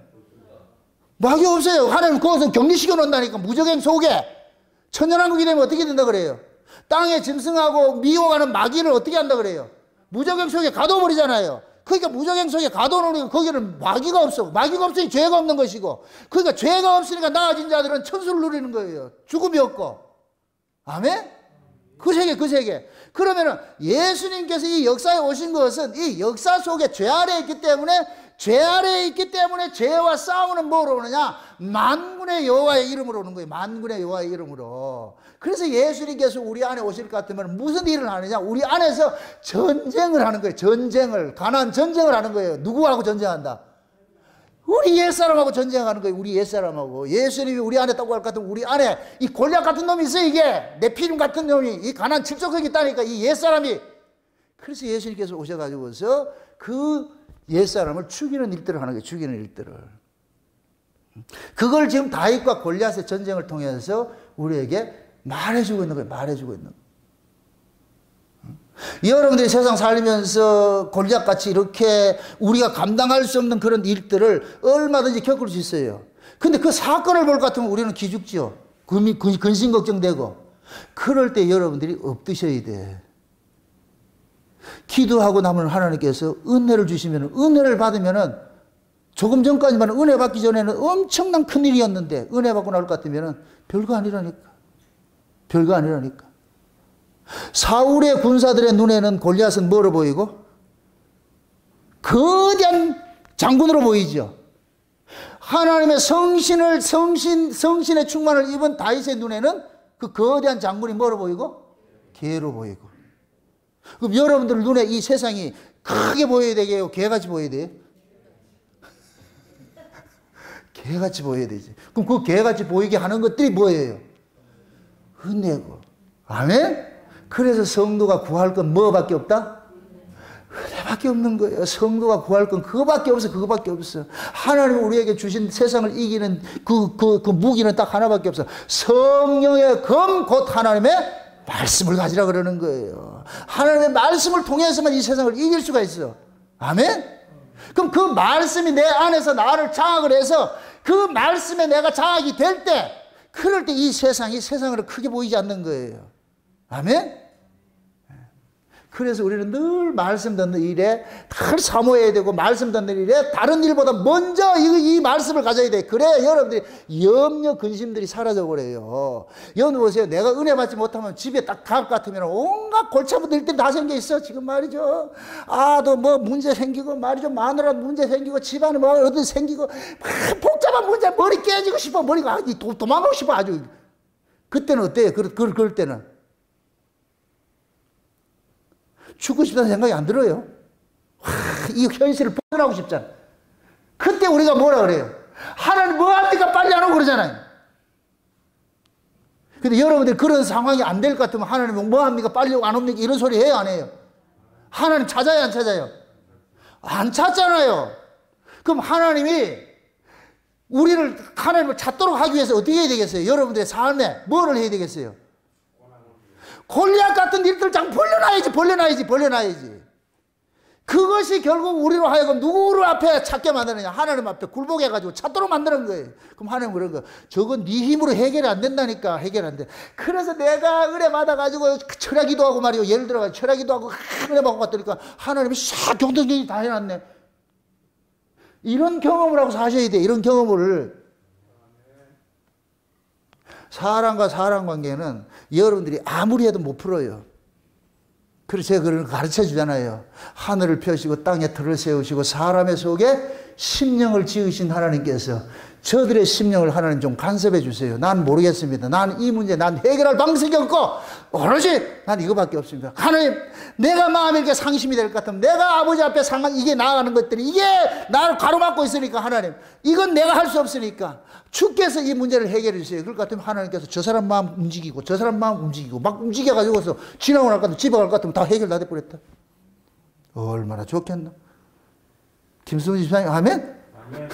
A: 마귀 없어요. 하나님 거기서 격리시켜 놓는다니까. 무적행 속에 천년왕국이 되면 어떻게 된다 그래요? 땅에 짐승하고 미워가는 마귀를 어떻게 한다 그래요? 무적행 속에 가둬버리잖아요. 그러니까 무적행 속에 가둬놓으니까 거기는 마귀가 없어. 마귀가 없으니 죄가 없는 것이고, 그러니까 죄가 없으니까 나아진 자들은 천수를 누리는 거예요. 죽음이 없고. 아멘? 그 세계. 그러면은 예수님께서 이 역사에 오신 것은 이 역사 속에 죄 아래에 있기 때문에, 죄와 싸우는 뭐로 오느냐? 만군의 여호와의 이름으로 오는 거예요. 만군의 여호와의 이름으로. 그래서 예수님께서 우리 안에 오실 것 같으면 무슨 일을 하느냐? 우리 안에서 전쟁을 하는 거예요. 가난 전쟁을 하는 거예요. 누구하고 전쟁한다? 우리 옛사람하고 전쟁하는 거예요. 우리 옛사람하고. 예수님이 우리 안에 있다고 할 것 같으면 우리 안에 이 골리앗 같은 놈이 있어요. 이게 네피림 같은 놈이, 이 가난 칠족석이 있다니까, 이 옛사람이. 그래서 예수님께서 오셔가지고서 그 옛사람을 죽이는 일들을 하는 거예요. 죽이는 일들을. 그걸 지금 다윗과 골리앗의 전쟁을 통해서 우리에게 말해주고 있는 거예요. 말해주고 있는 거예요. 여러분들이 세상 살면서 골리앗같이 이렇게 우리가 감당할 수 없는 그런 일들을 얼마든지 겪을 수 있어요. 근데 그 사건을 볼 것 같으면 우리는 기죽지요. 근심 걱정되고. 그럴 때 여러분들이 엎드셔야 돼. 기도하고 나면 하나님께서 은혜를 주시면, 은혜를 받으면은 조금 전까지만 은혜 받기 전에는 엄청난 큰 일이었는데 은혜 받고 나올 것 같으면 별거 아니라니까. 별거 아니라니까. 사울의 군사들의 눈에는 골리앗은 뭐로 보이고? 거대한 장군으로 보이죠. 하나님의 성신의 충만을 입은 다윗의 눈에는 그 거대한 장군이 뭐로 보이고? 개로 보이고. 그럼 여러분들 눈에 이 세상이 크게 보여야 되게요? 개같이 보여야 돼요? 개같이 보여야 되지. 그럼 그 개같이 보이게 하는 것들이 뭐예요? 은혜고. 아멘? 그래서 성도가 구할 건 뭐밖에 없다? 은혜밖에 없는 거예요. 성도가 구할 건 그거밖에 없어. 그거밖에 없어. 하나님 우리에게 주신 세상을 이기는 그 무기는 딱 하나밖에 없어. 성령의 검 곧 하나님의 말씀을 가지라 그러는 거예요. 하나님의 말씀을 통해서만 이 세상을 이길 수가 있어. 아멘? 그럼 그 말씀이 내 안에서 나를 장악을 해서 그 말씀에 내가 장악이 될 때, 그럴 때 이 세상이 세상으로 크게 보이지 않는 거예요. 아멘? 그래서 우리는 늘 말씀 듣는 일에 늘 사모해야 되고, 말씀 듣는 일에 다른 일보다 먼저 이 말씀을 가져야 돼. 그래야 여러분들이 염려 근심들이 사라져 버려요. 여러분 보세요. 내가 은혜 받지 못하면 집에 딱 갈 것 같으면 온갖 골치 아픈 일들이 다 생겨 있어. 지금 말이죠. 아도 뭐 문제 생기고 말이죠. 마누라 문제 생기고 집안에 뭐 어디 생기고 복잡한 문제, 머리 깨지고 싶어. 머리가 도망가고 싶어 아주. 그때는 어때요? 그럴 때는 죽고 싶다는 생각이 안 들어요. 이 현실을 벗어나고 싶잖아. 그때 우리가 뭐라 그래요? 하나님 뭐합니까? 빨리 안 오고 그러잖아요. 근데 여러분들 그런 상황이 안 될 것 같으면 하나님 뭐합니까? 빨리 안 옵니까? 이런 소리 해요? 안 해요? 하나님 찾아요? 안 찾아요? 안 찾잖아요. 그럼 하나님이 우리를 하나님을 찾도록 하기 위해서 어떻게 해야 되겠어요? 여러분들의 삶에 뭐를 해야 되겠어요? 골리앗 같은 일들 장 벌려놔야지. 그것이 결국 우리로 하여금 누구를 앞에 찾게 만드느냐? 하나님 앞에 굴복해가지고 찾도록 만드는 거예요. 그럼 하나님 그런 거, 저건 네 힘으로 해결이 안 된다니까. 해결 안 돼. 그래서 내가 은혜 받아가지고 철야기도 하고 말이요. 예를 들어가 철야기도 하고 은혜 받고 갔더니까 하나님이 싹 경동경이 다 해놨네. 이런 경험을 하고 사셔야 돼. 이런 경험을. 사람과 사람 관계는 여러분들이 아무리 해도 못 풀어요. 그래서 제가 그걸 가르쳐 주잖아요. 하늘을 펴시고 땅에 틀을 세우시고 사람의 속에 심령을 지으신 하나님께서 저들의 심령을 하나님 좀 간섭해 주세요. 난 모르겠습니다. 난 이 문제 난 해결할 방식이 없고 오로지 난 이거밖에 없습니다. 하나님, 내가 마음에 이렇게 상심이 될 것 같으면 내가 아버지 앞에 이게 나아가는 것들이 이게 나를 가로막고 있으니까 하나님, 이건 내가 할 수 없으니까 주께서 이 문제를 해결해 주세요. 그럴 것 같으면 하나님께서 저 사람 마음 움직이고 저 사람 마음 움직이고 막 움직여가지고서 지나고 날 것 같으면 집에 갈 것 같으면 다 해결 다 돼버렸다. 얼마나 좋겠나. 김수훈 집사님 아멘? 아멘.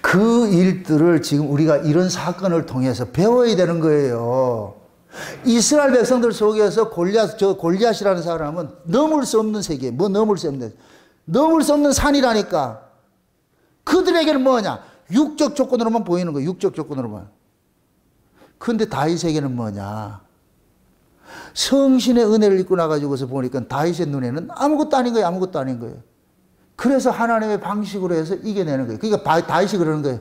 A: 그 일들을 지금 우리가 이런 사건을 통해서 배워야 되는 거예요. 이스라엘 백성들 속에서 골리앗이라는 사람은 넘을 수 없는 세계, 넘을 수 없는 산이라니까. 그들에게는 뭐냐? 육적 조건으로만 보이는 거예요. 육적 조건으로만. 그런데 다윗에게는 뭐냐? 성신의 은혜를 입고 나가지고서 보니까 다윗의 눈에는 아무것도 아닌 거예요. 아무것도 아닌 거예요. 그래서 하나님의 방식으로 해서 이겨내는 거예요. 그러니까 다윗이 그러는 거예요.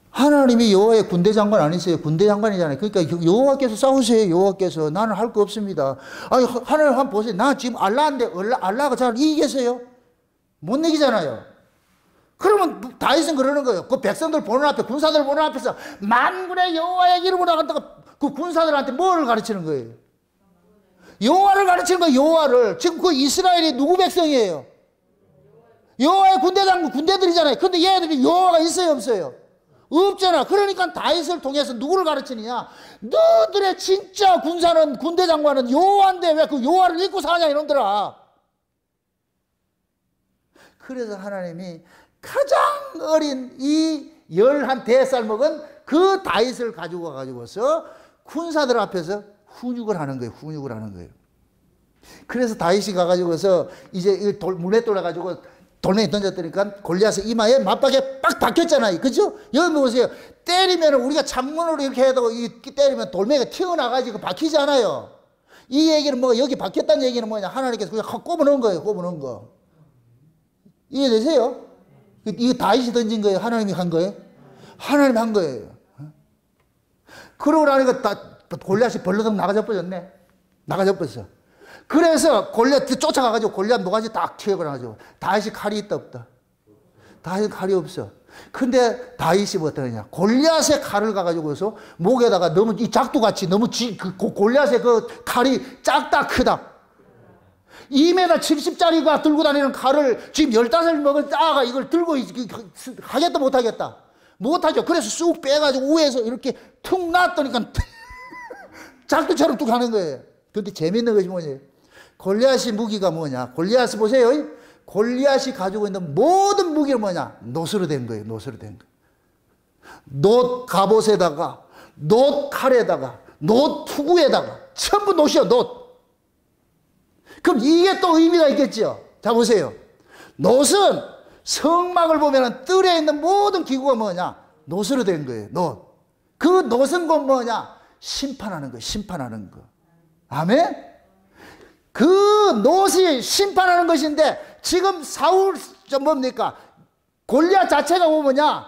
A: 하나님이 여호와의 군대 장관 아니세요? 군대 장관이잖아요. 그러니까 여호와께서 싸우세요. 여호와께서. 나는 할 거 없습니다. 아니, 하나님 한번 보세요. 나 지금 알라인데 알라가 잘 이기겠어요? 못 이기잖아요. 그러면 다윗은 그러는 거예요. 그 백성들 보는 앞에, 군사들 보는 앞에서 만군의 여호와의 이름으로 나간다가 그 군사들한테 뭐를 가르치는 거예요? 여호와를 가르치는 거예요. 여호와를. 지금 그 이스라엘이 누구 백성이에요? 여호와의 군대들이잖아요. 근데 얘들이 여호와가 있어요, 없어요? 없잖아. 그러니까 다윗을 통해서 누구를 가르치느냐? 너들의 진짜 군사는, 군대 장관은 여호와인데 왜 그 여호와를 잊고 사냐 이놈들아. 그래서 하나님이 가장 어린 이 11대살 먹은 그 다윗을 가지고 가지고서 군사들 앞에서 훈육을 하는 거예요. 훈육을 하는 거예요. 그래서 다윗이 가가지고서 이제 물에 돌아가지고 돌멩이 던졌더니까 골리앗의 이마에 맞박에 빡 박혔잖아요. 그죠? 여기 보세요. 때리면 우리가 창문으로 이렇게 해도 때리면 돌멩이가 튀어나가지고 박히잖아요. 이 얘기는 뭐 여기 박혔다는 얘기는 뭐냐? 하나님께서 그냥 꼽아놓은 거예요. 꼽아놓은 거. 이해되세요? 이거 다윗이 던진 거예요? 하나님이 한 거예요? 하나님이 한 거예요. 그러고 나니까 골리앗이 벌러덩 나가져 버렸네. 나가져 버렸어. 그래서 골리앗 쫓아가가지고 골리앗 모가지 딱 튀어가지고 다윗이 칼이 있다 없다? 다윗은 칼이 없어. 근데 다윗이 뭐 어떠냐? 골리앗의 칼을 가가지고서 목에다가 너무 이 작두같이 너무 골리앗의 그 칼이 작다 크다. 2m 70짜리가 들고 다니는 칼을 지금 15살 먹은 아가 이걸 들고 하겠다 못하겠다. 못하죠. 그래서 쑥 빼가지고 위에서 이렇게 툭 놨더니까 작두처럼 뚝 하는 거예요. 근데 재밌는 것이 뭐냐? 골리앗의 무기가 뭐냐? 골리앗 보세요. 골리앗이 가지고 있는 모든 무기는 뭐냐? 놋으로 된 거예요. 놋으로 된 거. 놋 갑옷에다가, 놋 칼에다가, 놋 투구에다가 전부 놋이요. 놋. 그럼 이게 또 의미가 있겠죠. 자 보세요. 놋은 성막을 보면 뜰에 있는 모든 기구가 뭐냐? 놋으로 된 거예요. 놋. 그 놋은 곧 뭐냐? 심판하는 거예요. 심판하는 거. 아멘? 그 놋이 심판하는 것인데 지금 사울 뭡니까? 골리앗 자체가 뭐냐?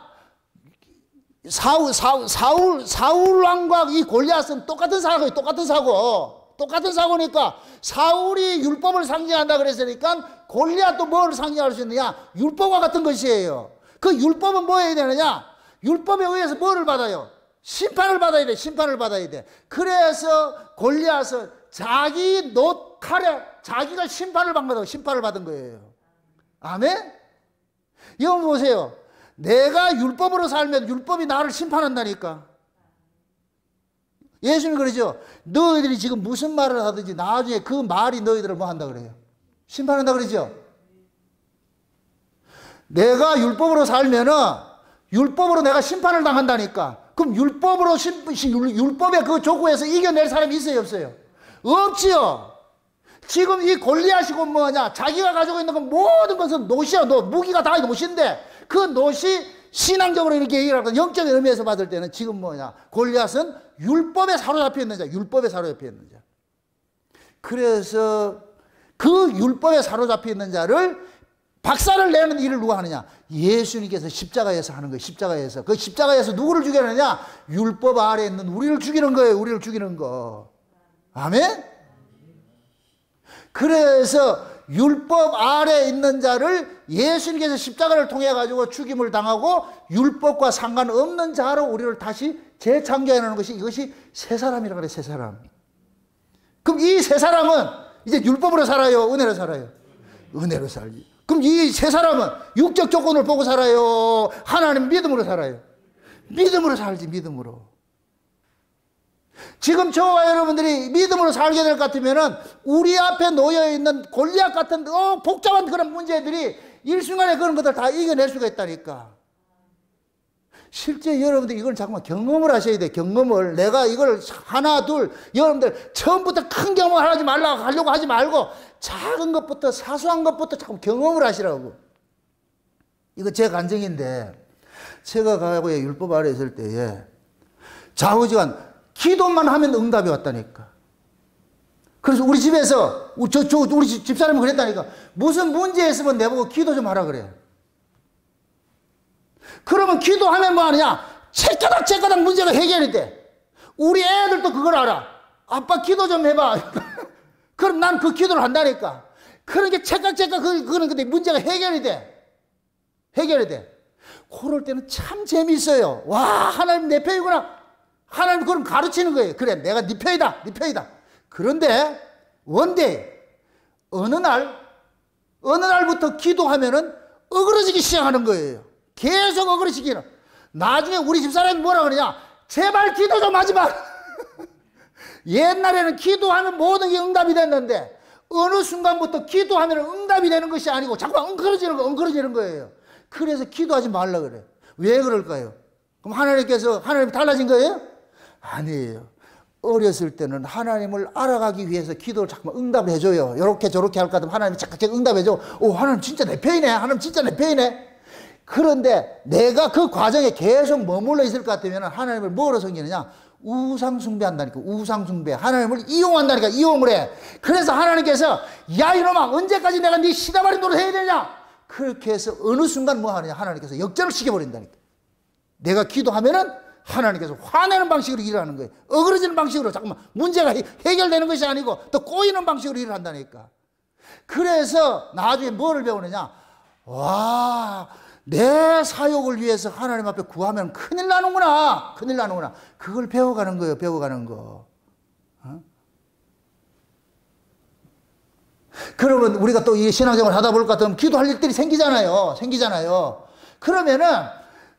A: 사울 왕과 이 골리앗은 똑같은 사고예요. 똑같은 사고. 똑같은 사고니까 사울이 율법을 상징한다 그랬으니까 골리앗도 뭘 상징할 수 있느냐? 율법과 같은 것이에요. 그 율법은 뭐 해야 되느냐? 율법에 의해서 뭐를 받아요? 심판을 받아야 돼. 심판을 받아야 돼. 그래서 골리앗은 자기 놋 칼에 자기가 심판을 받은 거예요. 아멘? 여러분 보세요. 내가 율법으로 살면 율법이 나를 심판한다니까. 예수님 그러죠. 너희들이 지금 무슨 말을 하든지 나중에 그 말이 너희들을 뭐 한다 그래요? 심판한다 그러죠. 내가 율법으로 살면은 율법으로 내가 심판을 당한다니까. 그럼 율법의 그 족구에서 이겨낼 사람이 있어요, 없어요? 없지요. 지금 이 골리앗이고 뭐냐? 자기가 가지고 있는 건 모든 것은 놋이야. 무기가 다 놋인데 그 놋이 신앙적으로 이렇게 얘기를 하고 영적인 의미에서 받을 때는 지금 뭐냐? 골리앗은 율법에 사로잡혀 있는 자. 율법에 사로잡혀 있는 자. 그래서 그 율법에 사로잡혀 있는 자를 박살을 내는 일을 누가 하느냐? 예수님께서 십자가에서 하는 거예요. 십자가에서. 그 십자가에서 누구를 죽이느냐? 율법 아래에 있는 우리를 죽이는 거예요. 우리를 죽이는 거. 아멘? 그래서 율법 아래에 있는 자를 예수님께서 십자가를 통해 가지고 죽임을 당하고 율법과 상관없는 자로 우리를 다시 재창조해내는 것이 이것이 새 사람이라고 그래요. 새 사람. 그럼 이 새 사람은 이제 율법으로 살아요? 은혜로 살아요? 은혜로 살지. 그럼 이 새 사람은 육적 조건을 보고 살아요? 하나님 믿음으로 살아요? 믿음으로 살지. 믿음으로. 지금 저와 여러분들이 믿음으로 살게 될 것 같으면은 우리 앞에 놓여있는 골리앗 같은 복잡한 그런 문제들이 일순간에 그런 것들 다 이겨낼 수가 있다니까. 실제 여러분들이 이걸 잠깐만 경험을 하셔야 돼. 경험을. 내가 이걸 하나 둘 여러분들 처음부터 큰 경험을 하려고 하지 말고 작은 것부터 사소한 것부터 자꾸 경험을 하시라고. 이거 제 간증인데 제가 가고 율법 아래 있을 때에 좌우지간 기도만 하면 응답이 왔다니까. 그래서 우리 집에서 우리 집사람은 그랬다니까. 무슨 문제 있으면 내보고 기도 좀 하라 그래. 그러면 기도하면 뭐 하느냐? 채가닥 문제가 해결이 돼. 우리 애들도 그걸 알아. 아빠 기도 좀 해봐. 그럼 난 그 기도를 한다니까. 그러니까 채깍 그런 데 문제가 해결이 돼. 해결이 돼. 그럴 때는 참 재미있어요. 와, 하나님 내 편이구나. 하나님 그럼 가르치는 거예요. 그래, 내가 네 편이다. 네 편이다. 그런데 원데이 어느 날부터 기도하면은 어그러지기 시작하는 거예요. 계속 어그러지기는. 나중에 우리 집사람이 뭐라 그러냐? 제발 기도 좀 하지 마. 옛날에는 기도하면 모든 게 응답이 됐는데 어느 순간부터 기도하면 응답이 되는 것이 아니고 자꾸 엉그러지는 거예요. 그래서 기도하지 말라 그래. 왜 그럴까요? 그럼 하나님이 달라진 거예요? 아니에요. 어렸을 때는 하나님을 알아가기 위해서 기도를 자꾸 응답을 해줘요. 이렇게 저렇게 할 것 같으면 하나님이 자꾸 응답해줘. 오, 하나님 진짜 내 편이네. 하나님 진짜 내 편이네. 그런데 내가 그 과정에 계속 머물러 있을 것 같으면 하나님을 뭐로 섬기느냐? 우상숭배한다니까. 우상숭배. 하나님을 이용한다니까. 이용을 해. 그래서 하나님께서 야 이놈아 언제까지 내가 네 시다바리 노릇 해야 되냐? 그렇게 해서 어느 순간 뭐 하느냐? 하나님께서 역전을 시켜버린다니까. 내가 기도하면은 하나님께서 화내는 방식으로 일을 하는 거예요. 어그러지는 방식으로 잠깐만 문제가 해결되는 것이 아니고 또 꼬이는 방식으로 일을 한다니까. 그래서 나중에 뭐를 배우느냐? 와, 내 사욕을 위해서 하나님 앞에 구하면 큰일 나는구나. 큰일 나는구나. 그걸 배워가는 거예요. 배워가는 거. 그러면 우리가 또 이 신앙생활 하다 볼 것 같으면 기도할 일들이 생기잖아요. 그러면은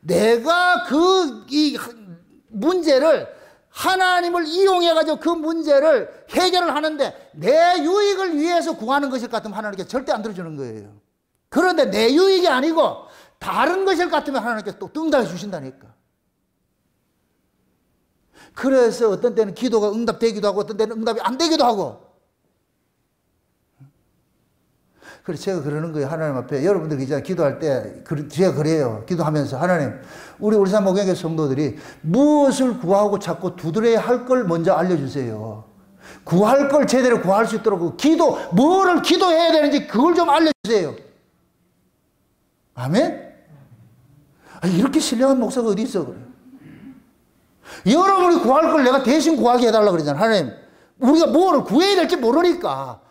A: 내가 이 문제를 하나님을 이용해가지고 그 문제를 해결을 하는데 내 유익을 위해서 구하는 것일 것 같으면 하나님께 절대 안 들어주는 거예요. 그런데 내 유익이 아니고 다른 것일 것 같으면 하나님께 또 응답해 주신다니까. 그래서 어떤 때는 기도가 응답되기도 하고 어떤 때는 응답이 안 되기도 하고. 그래서 제가 그러는 거예요. 하나님 앞에 여러분들 이제 기도할 때 제가 그래요. 기도하면서 하나님, 우리 울산 목양교 성도들이 무엇을 구하고 자꾸 두드려야 할 걸 먼저 알려주세요. 구할 걸 제대로 구할 수 있도록 뭐를 기도해야 되는지 그걸 좀 알려주세요. 아멘? 아니, 이렇게 신령한 목사가 어디 있어, 그래. 여러분이 구할 걸 내가 대신 구하게 해달라고 그러잖아. 하나님, 우리가 뭐를 구해야 될지 모르니까.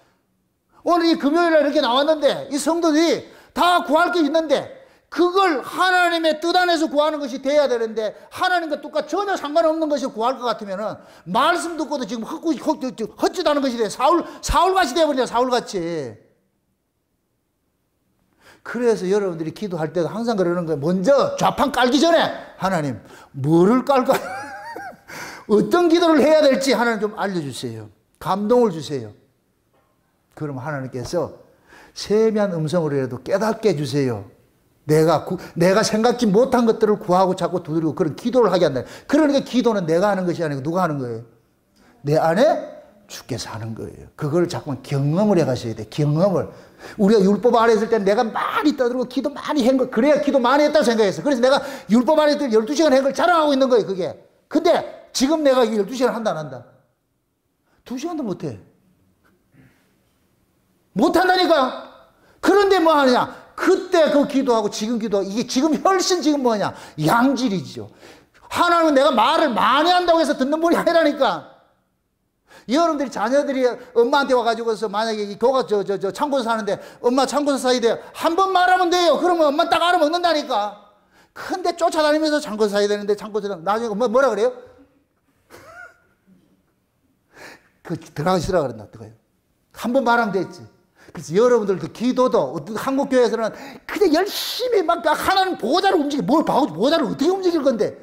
A: 오늘 이 금요일에 이렇게 나왔는데, 이 성도들이 다 구할 게 있는데, 그걸 하나님의 뜻 안에서 구하는 것이 돼야 되는데, 하나님과 똑같이 전혀 상관없는 것을 구할 것 같으면은, 말씀 듣고도 지금 헛짓하는 것이 돼. 사울같이 되어버리냐, 사울같이. 그래서 여러분들이 기도할 때도 항상 그러는 거예요. 먼저 좌판 깔기 전에, 하나님, 뭐를 깔까요? 어떤 기도를 해야 될지 하나님 좀 알려주세요. 감동을 주세요. 그럼 하나님께서 세미한 음성으로라도 깨닫게 해주세요. 내가 생각지 못한 것들을 구하고 자꾸 두드리고 그런 기도를 하게 한다. 그러니까 기도는 내가 하는 것이 아니고 누가 하는 거예요? 내 안에 주께서 하는 거예요. 그걸 자꾸만 경험을 해 가셔야 돼. 경험을. 우리가 율법 아래 있을 때는 내가 많이 떠들고 기도 많이 한 거, 그래야 기도 많이 했다고 생각했어. 그래서 내가 율법 아래 있을 때 12시간 한 걸 자랑하고 있는 거예요, 그게. 근데 지금 내가 12시간 한다, 안 한다? 2시간도 못 해. 못한다니까. 그런데 뭐 하느냐? 그때 그 기도하고 지금 기도하고 이게 지금 훨씬 지금 뭐냐? 양질이죠. 하나님은 내가 말을 많이 한다고 해서 듣는 분이 아니라니까. 여러분들이 자녀들이 엄마한테 와가지고서 만약에 이 교가 창고에서 사는데 엄마 창고에서 사야 돼요. 한 번 말하면 돼요. 그러면 엄마 딱 알아먹는다니까. 근데 쫓아다니면서 창고에서 사야 되는데 창고에서 나중에 엄마 뭐라 그래요? 들어가기 싫어 그런다. 한 번 말하면 됐지. 그래서 여러분들도 기도도 한국교회에서는 그냥 열심히 막 하나님 보호자를 보호자를 어떻게 움직일 건데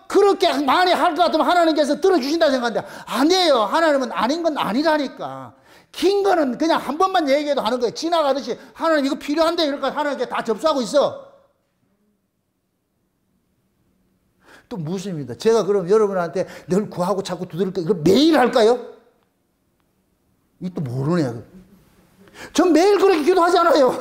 A: 그렇게 많이 할 것 같으면 하나님께서 들어주신다 생각하는데 아니에요. 하나님은 아닌 건 아니라니까. 긴 거는 그냥 한 번만 얘기해도 하는 거예요. 지나가듯이 하나님 이거 필요한데 이럴까 하나님께 다 접수하고 있어. 또 무엇입니다. 제가 그럼 여러분한테 늘 구하고 자꾸 두드릴 거 이거 매일 할까요? 이 또 모르네. 전 매일 그렇게 기도하지 않아요.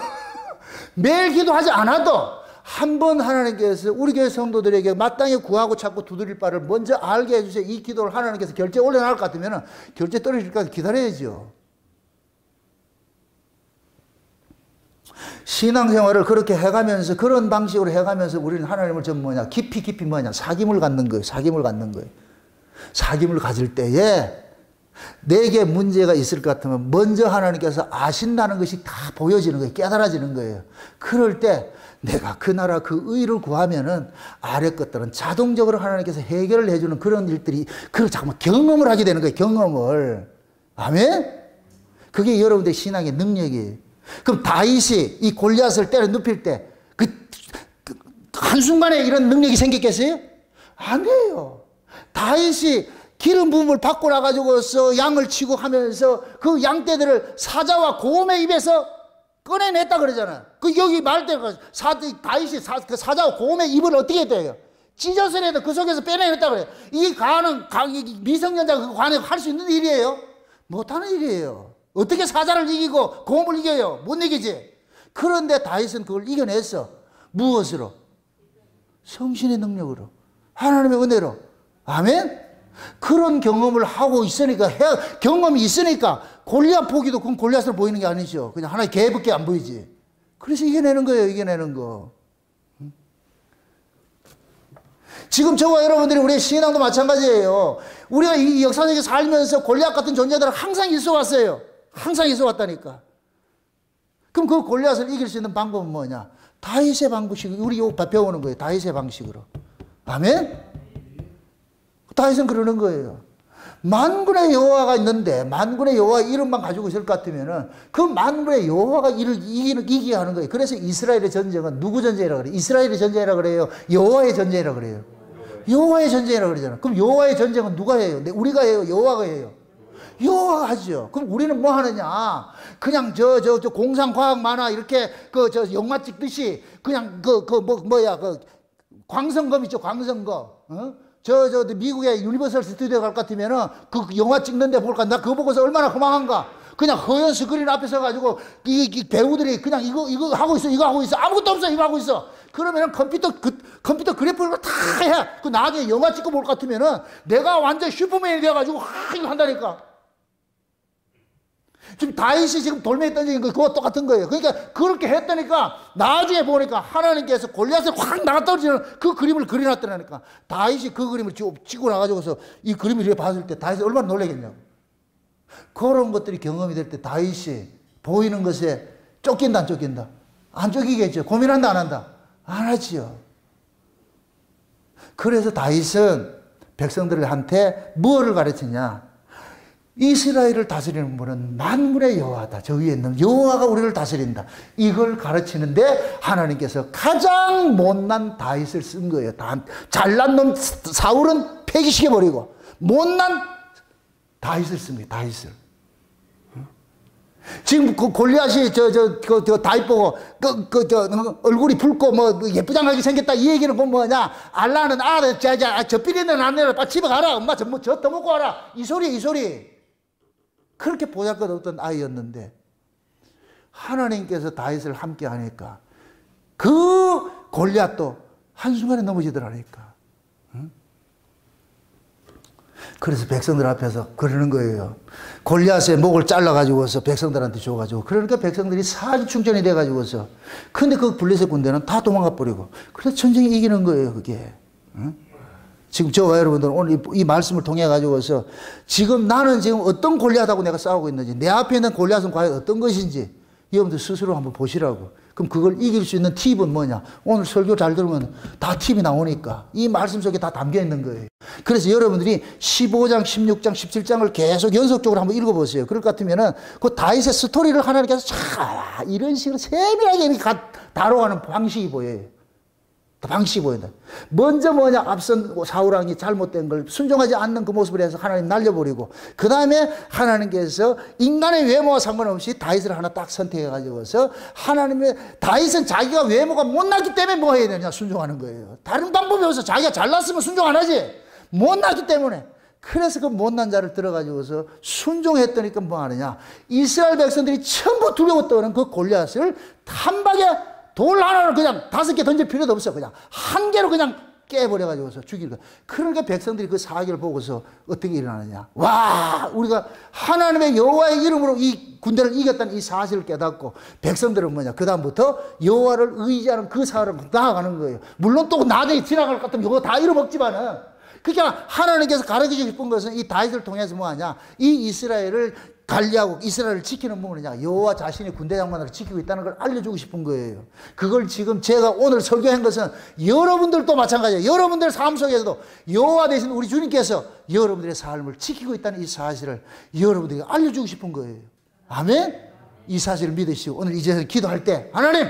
A: 매일 기도하지 않아도 한 번 하나님께서 우리 교회 성도들에게 마땅히 구하고 자꾸 두드릴 바를 먼저 알게 해주세요. 이 기도를 하나님께서 결제 올려놓을 것 같으면 결제 떨어질까지 기다려야죠. 신앙생활을 그렇게 해가면서 그런 방식으로 해가면서 우리는 하나님을 좀 깊이 사귐을 갖는 거예요. 사귐을 갖는 거예요. 사귐을 가질 때에 내게 문제가 있을 것 같으면 먼저 하나님께서 아신다는 것이 다 보여지는 거예요. 깨달아지는 거예요. 그럴 때 내가 그 나라 그 의를 구하면은 아래 것들은 자동적으로 하나님께서 해결을 해주는 그런 일들이 그걸 잠깐만 경험을 하게 되는 거예요. 경험을. 아멘? 그게 여러분들의 신앙의 능력이에요. 그럼 다윗이 이 골리앗을 때려 눕힐 때 한순간에 이런 능력이 생겼겠어요? 아니에요. 다윗이 기름 부음을 받고 나가지고서 양을 치고 하면서 그 양떼들을 사자와 곰의 입에서 꺼내냈다 그러잖아. 여기 말대로 다윗이 사자와 곰의 입을 어떻게 했대요? 찢어서라도 그 속에서 빼내냈다 그래요. 이 미성년자가 그 관에 할 수 있는 일이에요? 못하는 일이에요. 어떻게 사자를 이기고 곰을 이겨요? 못 이기지. 그런데 다윗은 그걸 이겨냈어. 무엇으로? 성신의 능력으로. 하나님의 은혜로. 아멘? 그런 경험을 하고 있으니까, 경험이 있으니까 골리앗 보기도 그건 골리앗으로 보이는 게 아니죠. 그냥 하나의 개밖에 안 보이지. 그래서 이겨내는 거예요. 이겨내는 거. 지금 저와 여러분들이 우리의 신앙도 마찬가지예요. 우리가 이 역사적에 살면서 골리앗 같은 존재들은 항상 있어 왔어요. 항상 있어 왔다니까. 그럼 그 골리앗을 이길 수 있는 방법은 뭐냐? 다윗의 방식, 우리 요 배워오는 거예요. 다윗의 방식으로. 아멘? 다윗은 그러는 거예요. 만군의 여호와가 있는데 만군의 여호와 이름만 가지고 있을 것 같으면은 그 만군의 여호와가 이를 이기게 하는 거예요. 그래서 이스라엘의 전쟁은 누구 전쟁이라 그래요? 이스라엘의 전쟁이라 그래요? 여호와의 전쟁이라 그래요? 여호와의 전쟁이라 그러잖아. 그럼 여호와의 전쟁은 누가 해요? 우리가 해요? 여호와가 해요? 여호와가 하죠. 그럼 우리는 뭐 하느냐? 그냥 저 공상과학 만화 이렇게 영화 찍듯이 그냥 광선검 있죠? 광선검. 미국의 유니버설 스튜디오 갈 것 같으면은 그 영화 찍는데 볼까? 나 그거 보고서 얼마나 허망한가? 그냥 허연 스크린 앞에 서가지고 이 배우들이 그냥 이거 하고 있어, 이거 하고 있어. 아무것도 없어, 이거 하고 있어. 그러면은 컴퓨터 그래픽을 다 해. 그 나중에 영화 찍고 볼 것 같으면은 내가 완전 슈퍼맨이 돼가지고 이거 한다니까. 지금 다윗이 지금 돌멩이 던지는 거 그거 똑같은 거예요. 그러니까 그렇게 했다니까 나중에 보니까 하나님께서 골리앗을 확 나가떨어지는 그 그림을 그려놨더라니까. 다윗이 그 그림을 찍고 나가지고서 이 그림을 이렇게 봤을 때 다윗이 얼마나 놀라겠냐고. 그런 것들이 경험이 될 때 다윗이 보이는 것에 쫓긴다 안 쫓긴다? 안 쫓기겠죠. 고민한다 안 한다? 안 하지요. 그래서 다윗은 백성들한테 뭐를 가르치냐? 이스라엘을 다스리는 분은 만군의 여호와다. 저 위에 있는 여호와가 우리를 다스린다. 이걸 가르치는데 하나님께서 가장 못난 다윗을 쓴 거예요. 잘난 놈 사울은 폐기시켜버리고 못난 다윗을 쓴 거예요. 다윗을. 지금 그 골리앗이 다윗 보고 얼굴이 붉고 뭐 예쁘장하게 생겼다 이 얘기는 뭐냐? 알라는 저 삐리는 안 내려 빨리 집에 가라. 엄마 저 떠먹고 와라. 이 소리. 그렇게 보잘것없던 아이였는데 하나님께서 다윗을 함께 하니까 그 골리앗도 한순간에 넘어지더라니까. 응? 그래서 백성들 앞에서 그러는 거예요. 골리앗의 목을 잘라가지고서 백성들한테 줘가지고 그러니까 백성들이 사지충전이 돼가지고서 근데 그 블레셋 군대는 다 도망가 버리고 그래서 전쟁이 이기는 거예요. 그게. 응? 지금 저와 여러분들은 오늘 이 말씀을 통해 가지고서 지금 나는 지금 어떤 골리앗하고 내가 싸우고 있는지 내 앞에 있는 골리앗은 과연 어떤 것인지 여러분들 스스로 한번 보시라고. 그럼 그걸 이길 수 있는 팁은 뭐냐? 오늘 설교 잘 들으면 다 팁이 나오니까 이 말씀 속에 다 담겨 있는 거예요. 그래서 여러분들이 15장, 16장, 17장을 계속 연속적으로 한번 읽어보세요. 그럴 것 같으면은 그 다윗의 스토리를 하나님께서 참 이런 식으로 세밀하게 이렇게 다뤄가는 방식이 보여요. 방식이 보인다. 먼저 뭐냐? 앞선 사울왕이 잘못된 걸 순종하지 않는 그 모습을 해서 하나님 날려버리고 그 다음에 하나님께서 인간의 외모와 상관없이 다윗을 하나 딱 선택해가지고서 하나님의 다윗은 자기가 외모가 못났기 때문에 뭐 해야 되냐? 순종하는 거예요. 다른 방법이 없어. 자기가 잘났으면 순종 안 하지. 못났기 때문에. 그래서 그 못난 자를 들어가지고서 순종했더니까 뭐 하느냐? 이스라엘 백성들이 전부 두려워 떠는 그 골리앗을 한 방에 돌 하나를 그냥 5개 던질 필요도 없어. 그냥 한 개로 그냥 깨버려가지고서 죽일 거야. 그러니까 백성들이 그 사기를 보고서 어떻게 일어나느냐. 와, 우리가 하나님의 여호와의 이름으로 이 군대를 이겼다는 이 사실을 깨닫고 백성들은 뭐냐. 그다음부터 여호와를 의지하는 그 사람을 나아가는 거예요. 물론 또 나중에 지나갈 것 같으면 이거 다 잃어먹지만은 그러니까 하나님께서 가르치고 싶은 것은 이 다윗을 통해서 뭐하냐. 이 이스라엘을 관리하고 이스라엘을 지키는 부분이냐. 여호와 자신이 군대 장관으로 지키고 있다는 걸 알려주고 싶은 거예요. 그걸 지금 제가 오늘 설교한 것은 여러분들도 마찬가지예요. 여러분들 삶 속에서도 여호와 대신 우리 주님께서 여러분들의 삶을 지키고 있다는 이 사실을 여러분들에게 알려주고 싶은 거예요. 아멘? 이 사실을 믿으시고 오늘 이제서 기도할 때 하나님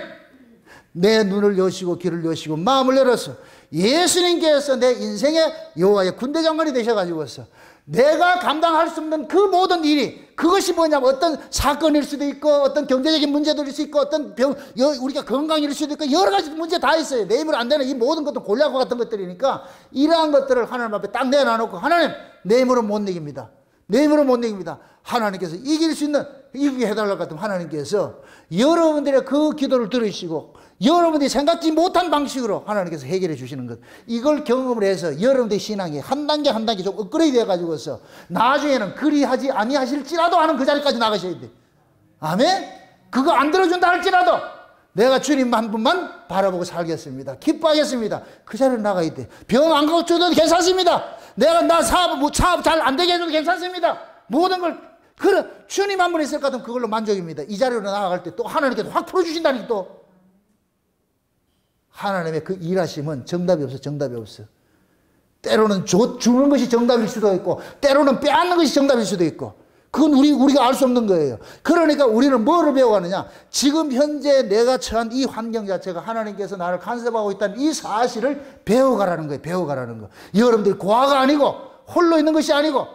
A: 내 눈을 여시고 귀를 여시고 마음을 열어서 예수님께서 내 인생의 여호와의 군대 장관이 되셔가지고서 내가 감당할 수 없는 그 모든 일이 그것이 뭐냐면 어떤 사건일 수도 있고 어떤 경제적인 문제도 있을 수 있고 어떤 우리가 건강일 수도 있고 여러 가지 문제 다 있어요. 내 힘으로 안 되는 이 모든 것도 골리앗 같은 것들이니까 이러한 것들을 하나님 앞에 딱 내놔놓고 하나님 내 힘으로 못 이깁니다. 내 힘으로 못 이깁니다. 하나님께서 이길 수 있는 이기게 해달라고 하면 하나님께서 여러분들의 그 기도를 들으시고 여러분들이 생각지 못한 방식으로 하나님께서 해결해 주시는 것. 이걸 경험을 해서 여러분들의 신앙이 한 단계 한 단계 좀 업그레이드 해가지고서 나중에는 그리하지 아니하실지라도 하는 그 자리까지 나가셔야 돼. 아멘? 그거 안 들어준다 할지라도 내가 주님 한 분만 바라보고 살겠습니다. 기뻐하겠습니다. 그 자리로 나가야 돼. 병 안 고쳐도 괜찮습니다. 나 사업 잘 안 되게 해줘도 괜찮습니다. 모든 걸 그래, 주님 한 분 있을 것 같으면 그걸로 만족입니다. 이 자리로 나아갈 때 또 하나님께서 확 풀어주신다니 또. 하나님의 그 일하심은 정답이 없어, 정답이 없어. 때로는 주는 것이 정답일 수도 있고, 때로는 빼앗는 것이 정답일 수도 있고, 그건 우리가 알 수 없는 거예요. 그러니까 우리는 뭐를 배워가느냐? 지금 현재 내가 처한 이 환경 자체가 하나님께서 나를 간섭하고 있다는 이 사실을 배워가라는 거예요. 배워가라는 거. 여러분들이 고아가 아니고, 홀로 있는 것이 아니고,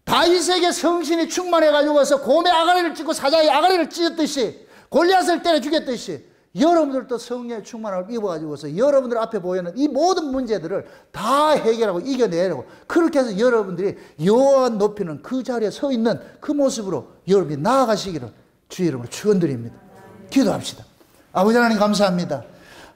A: 다윗에게 성신이 충만해가지고서 곰의 아가리를 찢고 사자의 아가리를 찢었듯이, 골리앗을 때려 죽였듯이, 여러분들도 성령의 충만함을 입어가지고서 여러분들 앞에 보이는 이 모든 문제들을 다 해결하고 이겨내려고, 그렇게 해서 여러분들이 여호와 높이는 그 자리에 서 있는 그 모습으로 여러분이 나아가시기를 주의 이름으로 축원드립니다. 기도합시다. 아버지 하나님 감사합니다.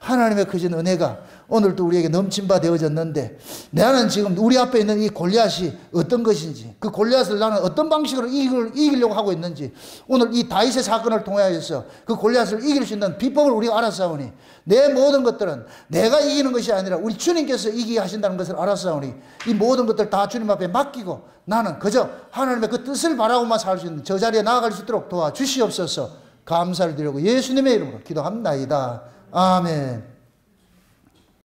A: 하나님의 크신 은혜가 오늘도 우리에게 넘친 바 되어졌는데, 나는 지금 우리 앞에 있는 이 골리앗이 어떤 것인지, 그 골리앗을 나는 어떤 방식으로 이기려고 하고 있는지, 오늘 이 다윗의 사건을 통하여서 그 골리앗을 이길 수 있는 비법을 우리가 알았사오니, 내 모든 것들은 내가 이기는 것이 아니라 우리 주님께서 이기게 하신다는 것을 알았사오니, 이 모든 것들 다 주님 앞에 맡기고 나는 그저 하나님의 그 뜻을 바라고만 살 수 있는 저 자리에 나아갈 수 있도록 도와주시옵소서. 감사를 드리고 예수님의 이름으로 기도합나이다. 아멘.